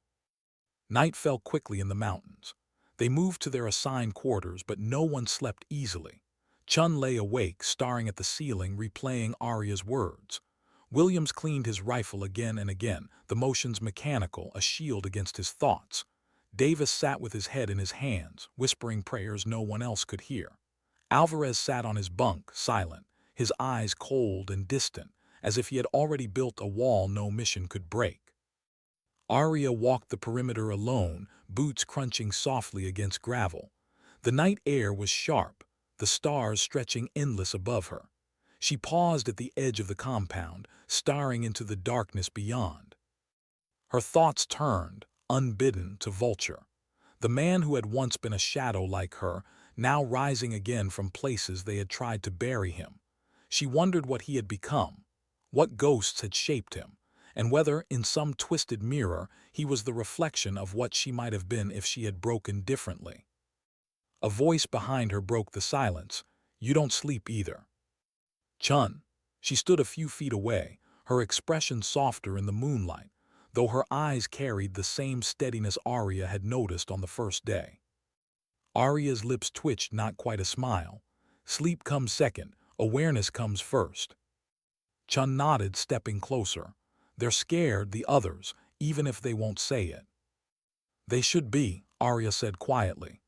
Speaker 1: Night fell quickly in the mountains. They moved to their assigned quarters, but no one slept easily. Chun lay awake, staring at the ceiling, replaying Arya's words. Williams cleaned his rifle again and again, the motions mechanical, a shield against his thoughts. Davis sat with his head in his hands, whispering prayers no one else could hear. Alvarez sat on his bunk, silent, his eyes cold and distant, as if he had already built a wall no mission could break. Arya walked the perimeter alone, boots crunching softly against gravel. The night air was sharp, the stars stretching endless above her. She paused at the edge of the compound, staring into the darkness beyond. Her thoughts turned, unbidden, to Vulture, the man who had once been a shadow like her, now rising again from places they had tried to bury him. She wondered what he had become, what ghosts had shaped him, and whether, in some twisted mirror, he was the reflection of what she might have been if she had broken differently. A voice behind her broke the silence. "You don't sleep either." "Chun." She stood a few feet away, her expression softer in the moonlight, though her eyes carried the same steadiness Arya had noticed on the first day. Arya's lips twitched, not quite a smile. Sleep comes second, awareness comes first. Chun nodded, stepping closer. They're scared, the others, even if they won't say it. They should be, Arya said quietly.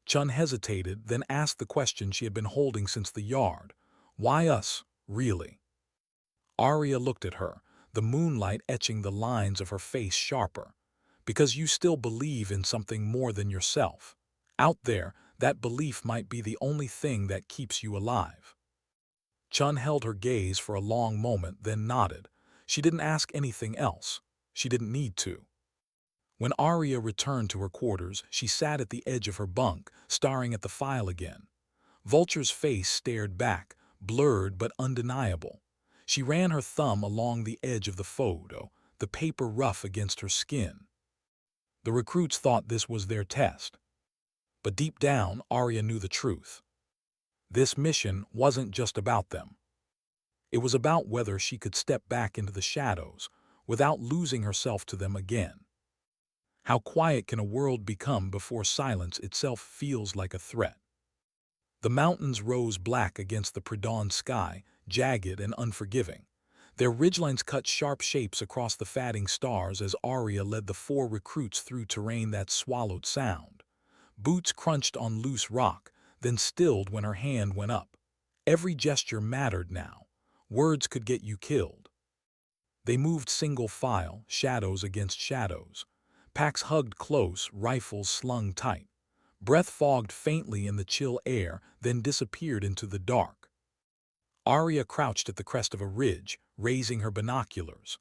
Speaker 1: Chun hesitated, then asked the question she had been holding since the yard. Why us, really? Arya looked at her, the moonlight etching the lines of her face sharper. Because you still believe in something more than yourself. Out there, that belief might be the only thing that keeps you alive. Chun held her gaze for a long moment, then nodded. She didn't ask anything else. She didn't need to. When Arya returned to her quarters, she sat at the edge of her bunk, staring at the file again. Vulture's face stared back, blurred but undeniable. She ran her thumb along the edge of the photo, the paper rough against her skin. The recruits thought this was their test. But deep down, Arya knew the truth. This mission wasn't just about them. It was about whether she could step back into the shadows without losing herself to them again. How quiet can a world become before silence itself feels like a threat? The mountains rose black against the pre-dawn sky, jagged and unforgiving. Their ridgelines cut sharp shapes across the fading stars as Arya led the 4 recruits through terrain that swallowed sound. Boots crunched on loose rock, then stilled when her hand went up. Every gesture mattered now. Words could get you killed. They moved single file, shadows against shadows. Packs hugged close, rifles slung tight. Breath fogged faintly in the chill air, then disappeared into the dark. Arya crouched at the crest of a ridge, raising her binoculars.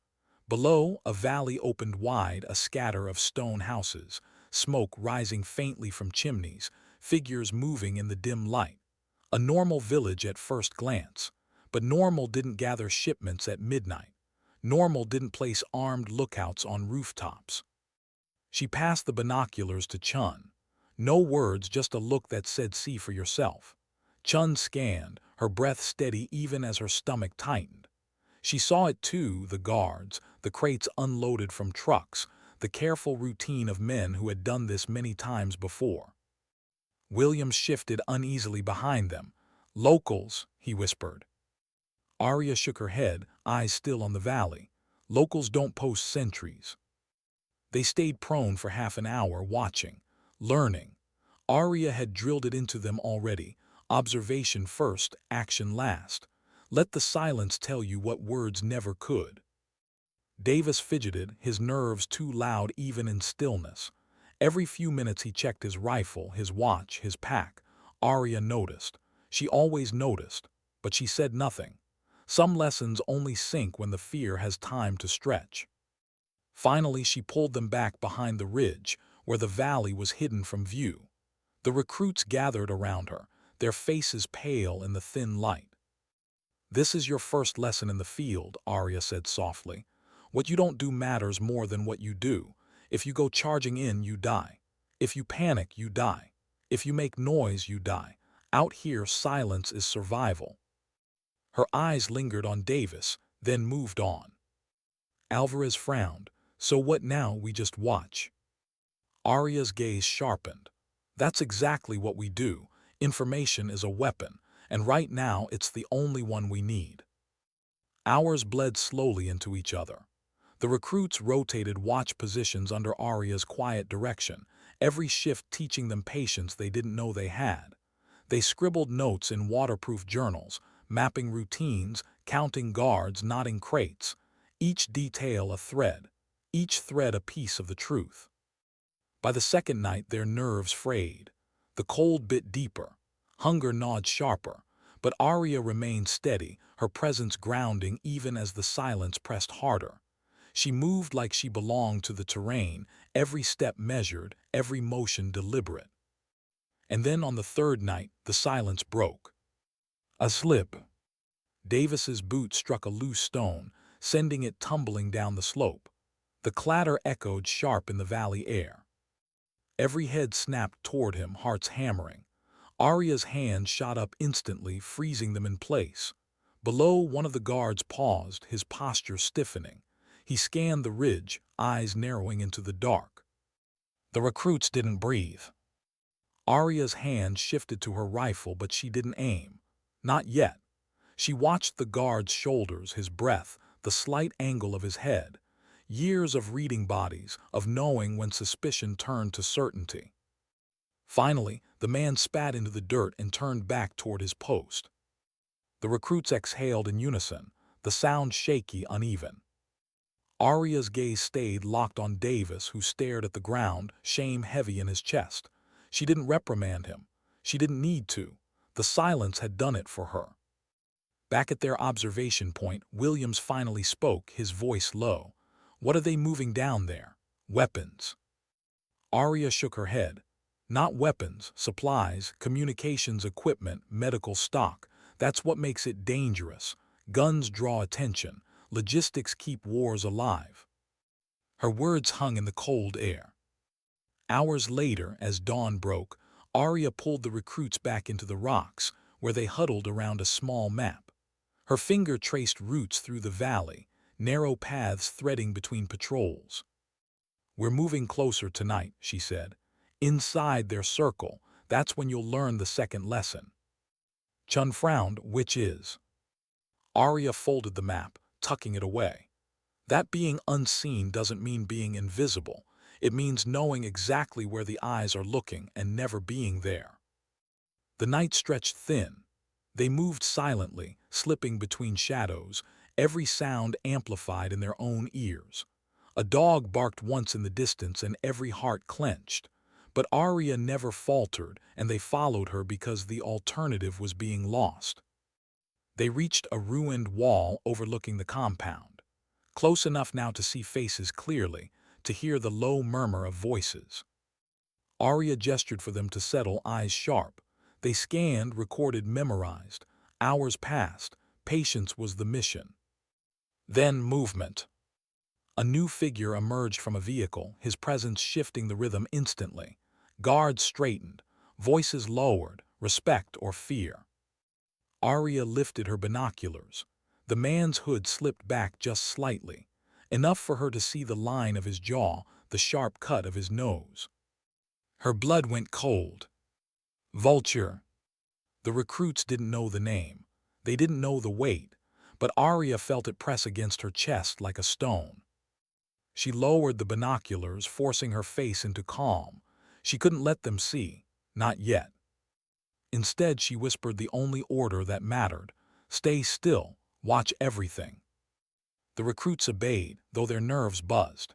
Speaker 1: Below, a valley opened wide, a scatter of stone houses, smoke rising faintly from chimneys, figures moving in the dim light. A normal village at first glance. But normal didn't gather shipments at midnight. Normal didn't place armed lookouts on rooftops. She passed the binoculars to Chun. No words, just a look that said, see for yourself. Chun scanned, her breath steady even as her stomach tightened. She saw it too, the guards, the crates unloaded from trucks, the careful routine of men who had done this many times before. Williams shifted uneasily behind them. Locals, he whispered. Arya shook her head, eyes still on the valley. Locals don't post sentries. They stayed prone for half an hour, watching, learning. Arya had drilled it into them already. Observation first, action last. Let the silence tell you what words never could. Davis fidgeted, his nerves too loud even in stillness. Every few minutes he checked his rifle, his watch, his pack. Arya noticed. She always noticed, but she said nothing. Some lessons only sink when the fear has time to stretch. Finally, she pulled them back behind the ridge, where the valley was hidden from view. The recruits gathered around her, their faces pale in the thin light. This is your first lesson in the field, Arya said softly. What you don't do matters more than what you do. If you go charging in, you die. If you panic, you die. If you make noise, you die. Out here, silence is survival. Her eyes lingered on Davis, then moved on. Alvarez frowned. So what now? We just watch. Arya's gaze sharpened. That's exactly what we do. Information is a weapon, and right now it's the only one we need. Hours bled slowly into each other. The recruits rotated watch positions under Arya's quiet direction, every shift teaching them patience they didn't know they had. They scribbled notes in waterproof journals, mapping routines, counting guards, knotting crates. Each detail a thread, each thread a piece of the truth. By the second night, their nerves frayed. The cold bit deeper. Hunger gnawed sharper. But Arya remained steady, her presence grounding even as the silence pressed harder. She moved like she belonged to the terrain, every step measured, every motion deliberate. And then on the third night, the silence broke. A slip. Davis's boot struck a loose stone, sending it tumbling down the slope. The clatter echoed sharp in the valley air. Every head snapped toward him, hearts hammering. Arya's hand shot up instantly, freezing them in place. Below, one of the guards paused, his posture stiffening. He scanned the ridge, eyes narrowing into the dark. The recruits didn't breathe. Arya's hand shifted to her rifle, but she didn't aim. Not yet. She watched the guard's shoulders, his breath, the slight angle of his head. Years of reading bodies, of knowing when suspicion turned to certainty. Finally, the man spat into the dirt and turned back toward his post. The recruits exhaled in unison, the sound shaky, uneven. Arya's gaze stayed locked on Davis, who stared at the ground, shame heavy in his chest. She didn't reprimand him. She didn't need to. The silence had done it for her. Back at their observation point, Williams finally spoke, his voice low. "What are they moving down there?" "Weapons." Arya shook her head. "Not weapons, supplies, communications equipment, medical stock. That's what makes it dangerous. Guns draw attention. Logistics keep wars alive." Her words hung in the cold air. Hours later, as dawn broke, Arya pulled the recruits back into the rocks, where they huddled around a small map. Her finger traced routes through the valley, narrow paths threading between patrols. "We're moving closer tonight," she said. "Inside their circle, that's when you'll learn the second lesson." Chun frowned. "Which is?" Arya folded the map, tucking it away. "That being unseen doesn't mean being invisible. It means knowing exactly where the eyes are looking and never being there." The night stretched thin. They moved silently, slipping between shadows, every sound amplified in their own ears. A dog barked once in the distance and every heart clenched. But Arya never faltered, and they followed her because the alternative was being lost. They reached a ruined wall overlooking the compound. Close enough now to see faces clearly, to hear the low murmur of voices. Arya gestured for them to settle, eyes sharp. They scanned, recorded, memorized. Hours passed. Patience was the mission. Then movement. A new figure emerged from a vehicle, his presence shifting the rhythm instantly. Guards straightened, voices lowered, respect or fear. Arya lifted her binoculars. The man's hood slipped back just slightly, enough for her to see the line of his jaw, the sharp cut of his nose. Her blood went cold. Vulture. The recruits didn't know the name. They didn't know the weight, but Arya felt it press against her chest like a stone. She lowered the binoculars, forcing her face into calm. She couldn't let them see, not yet. Instead, she whispered the only order that mattered. "Stay still, watch everything." The recruits obeyed, though their nerves buzzed.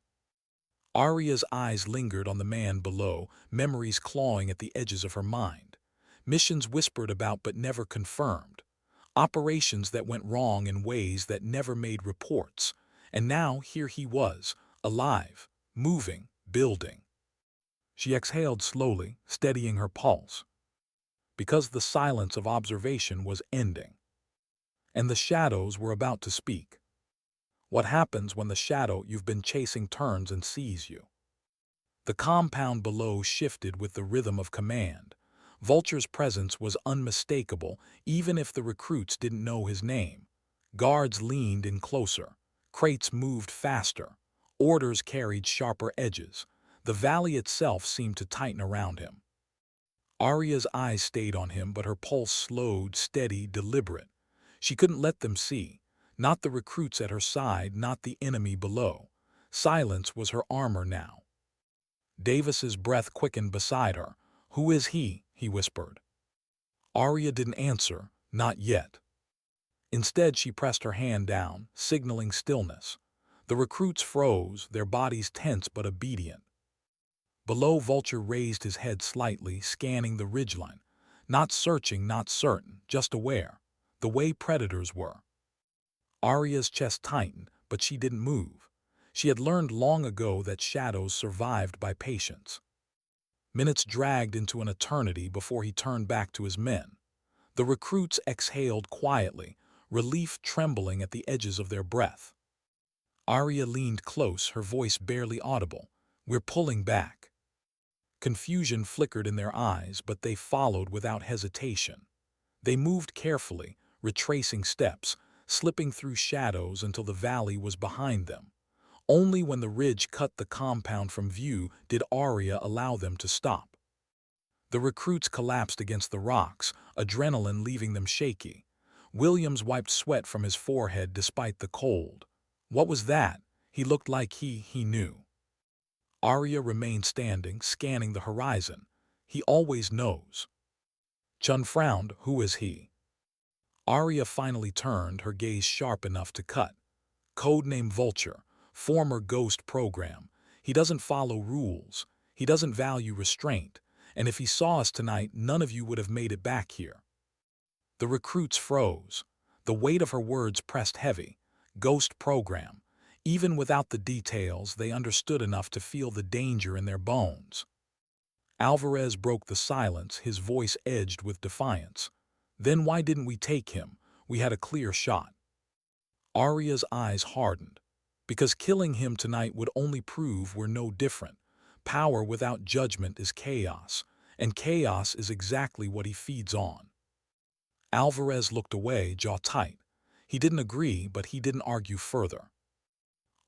Speaker 1: Arya's eyes lingered on the man below, memories clawing at the edges of her mind. Missions whispered about but never confirmed. Operations that went wrong in ways that never made reports. And now here he was, alive, moving, building. She exhaled slowly, steadying her pulse. Because the silence of observation was ending. And the shadows were about to speak. What happens when the shadow you've been chasing turns and sees you? The compound below shifted with the rhythm of command. Vulture's presence was unmistakable, even if the recruits didn't know his name. Guards leaned in closer. Crates moved faster. Orders carried sharper edges. The valley itself seemed to tighten around him. Arya's eyes stayed on him, but her pulse slowed, steady, deliberate. She couldn't let them see. Not the recruits at her side, not the enemy below. Silence was her armor now. Davis's breath quickened beside her. "Who is he?" he whispered. Arya didn't answer, not yet. Instead, she pressed her hand down, signaling stillness. The recruits froze, their bodies tense but obedient. Below, Vulture raised his head slightly, scanning the ridgeline. Not searching, not certain, just aware. The way predators were. Arya's chest tightened, but she didn't move. She had learned long ago that shadows survived by patience. Minutes dragged into an eternity before he turned back to his men. The recruits exhaled quietly, relief trembling at the edges of their breath. Arya leaned close, her voice barely audible. "We're pulling back." Confusion flickered in their eyes, but they followed without hesitation. They moved carefully, retracing steps, slipping through shadows until the valley was behind them. Only when the ridge cut the compound from view did Arya allow them to stop. The recruits collapsed against the rocks, adrenaline leaving them shaky. Williams wiped sweat from his forehead despite the cold. What was that? He looked like he knew. Arya remained standing, scanning the horizon. He always knows. Chun frowned. Who is he? Arya finally turned, her gaze sharp enough to cut. Codename Vulture, former ghost program. He doesn't follow rules. He doesn't value restraint. And if he saw us tonight, none of you would have made it back here. The recruits froze. The weight of her words pressed heavy. Ghost program. Even without the details, they understood enough to feel the danger in their bones. Alvarez broke the silence, his voice edged with defiance. Then why didn't we take him? We had a clear shot. Arya's eyes hardened. Because killing him tonight would only prove we're no different. Power without judgment is chaos, and chaos is exactly what he feeds on. Alvarez looked away, jaw tight. He didn't agree, but he didn't argue further.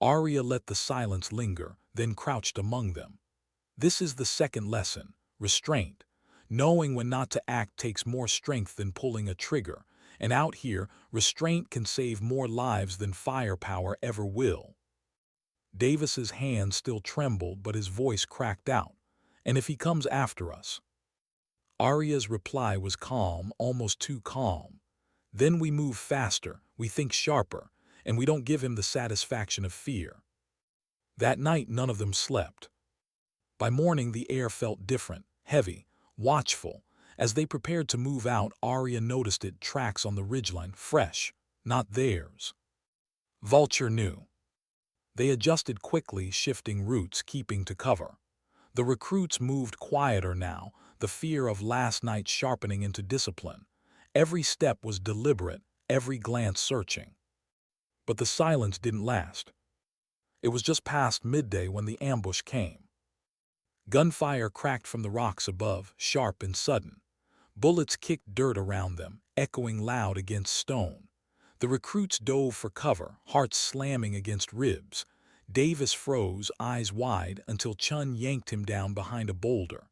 Speaker 1: Arya let the silence linger, then crouched among them. This is the second lesson, restraint. Knowing when not to act takes more strength than pulling a trigger, and out here, restraint can save more lives than firepower ever will. Davis's hand still trembled, but his voice cracked out. And if he comes after us? Arya's reply was calm, almost too calm. Then we move faster, we think sharper, and we don't give him the satisfaction of fear. That night none of them slept. By morning the air felt different, heavy, watchful. As they prepared to move out, Arya noticed it, tracks on the ridgeline, fresh, not theirs. Vulture knew. They adjusted quickly, shifting routes, keeping to cover. The recruits moved quieter now, the fear of last night sharpening into discipline. Every step was deliberate, every glance searching. But the silence didn't last. It was just past midday when the ambush came. Gunfire cracked from the rocks above, sharp and sudden. Bullets kicked dirt around them, echoing loud against stone. The recruits dove for cover, hearts slamming against ribs. Davis froze, eyes wide, until Chun yanked him down behind a boulder.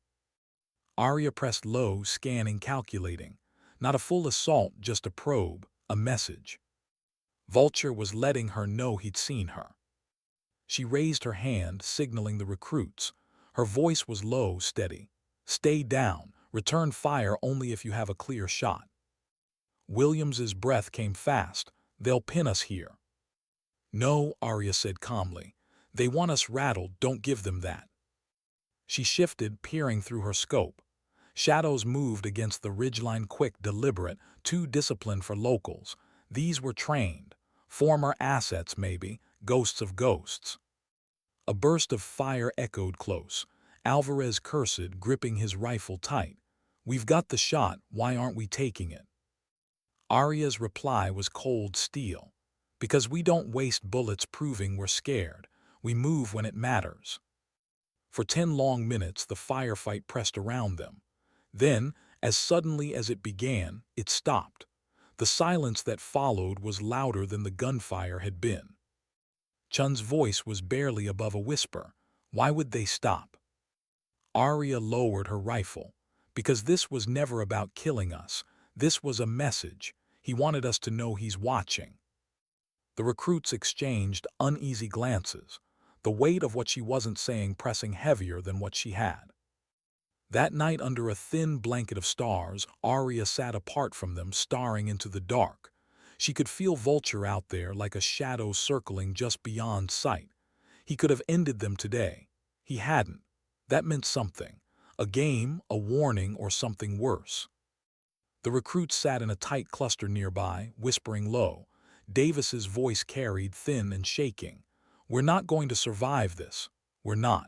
Speaker 1: Arya pressed low, scanning, calculating. Not a full assault, just a probe, a message. Vulture was letting her know he'd seen her. She raised her hand, signaling the recruits. Her voice was low, steady. Stay down. Return fire only if you have a clear shot. Williams's breath came fast. They'll pin us here. No, Arya said calmly. They want us rattled, don't give them that. She shifted, peering through her scope. Shadows moved against the ridgeline, quick, deliberate, too disciplined for locals. These were trained. Former assets, maybe, ghosts of ghosts. A burst of fire echoed close. Alvarez cursed, gripping his rifle tight. We've got the shot, why aren't we taking it? Arya's reply was cold steel. Because we don't waste bullets proving we're scared. We move when it matters. For 10 long minutes the firefight pressed around them. Then, as suddenly as it began, it stopped. The silence that followed was louder than the gunfire had been. Chun's voice was barely above a whisper. Why would they stop? Arya lowered her rifle. Because this was never about killing us. This was a message. He wanted us to know he's watching. The recruits exchanged uneasy glances, the weight of what she wasn't saying pressing heavier than what she had. That night, under a thin blanket of stars, Arya sat apart from them, staring into the dark. She could feel Vulture out there like a shadow circling just beyond sight. He could have ended them today. He hadn't. That meant something. A game, a warning, or something worse. The recruits sat in a tight cluster nearby, whispering low. Davis's voice carried, thin and shaking. We're not going to survive this. We're not.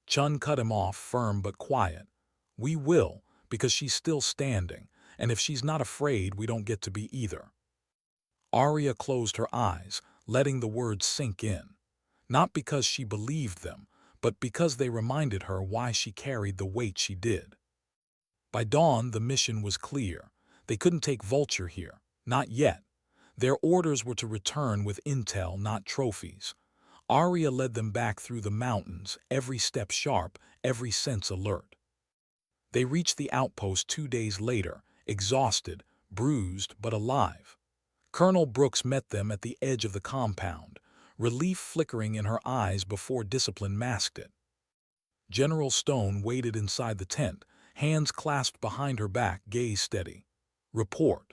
Speaker 1: Chun cut him off, firm but quiet. We will, because she's still standing, and if she's not afraid, we don't get to be either. Arya closed her eyes, letting the words sink in. Not because she believed them, but because they reminded her why she carried the weight she did. By dawn, the mission was clear. They couldn't take Vulture here. Not yet. Their orders were to return with intel, not trophies. Arya led them back through the mountains, every step sharp, every sense alert. They reached the outpost 2 days later, exhausted, bruised, but alive. Colonel Brooks met them at the edge of the compound, relief flickering in her eyes before discipline masked it. General Stone waited inside the tent, hands clasped behind her back, gaze steady. "Report."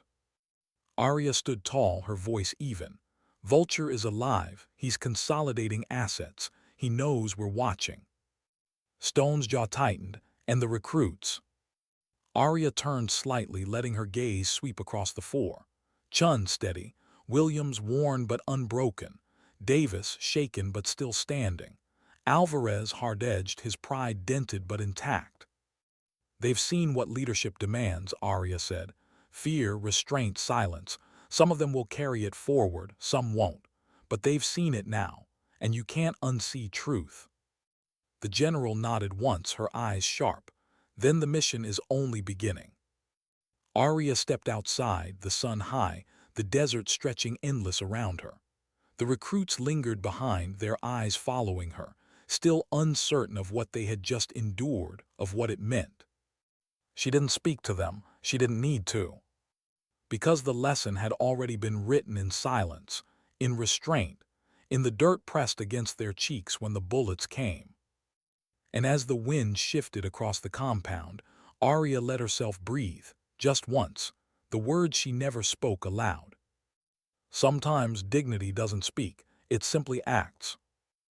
Speaker 1: Arya stood tall, her voice even. "Vulture is alive. He's consolidating assets. He knows we're watching." Stone's jaw tightened. "And the recruits?" Arya turned slightly, letting her gaze sweep across the four. Chun steady, Williams worn but unbroken, Davis shaken but still standing, Alvarez hard-edged, his pride dented but intact. "They've seen what leadership demands," Arya said. "Fear, restraint, silence. Some of them will carry it forward, some won't. But they've seen it now, and you can't unsee truth." The general nodded once, her eyes sharp. "Then the mission is only beginning." Arya stepped outside, the sun high, the desert stretching endless around her. The recruits lingered behind, their eyes following her, still uncertain of what they had just endured, of what it meant. She didn't speak to them. She didn't need to. Because the lesson had already been written in silence, in restraint, in the dirt pressed against their cheeks when the bullets came. And as the wind shifted across the compound, Arya let herself breathe, just once, the words she never spoke aloud. "Sometimes dignity doesn't speak, it simply acts."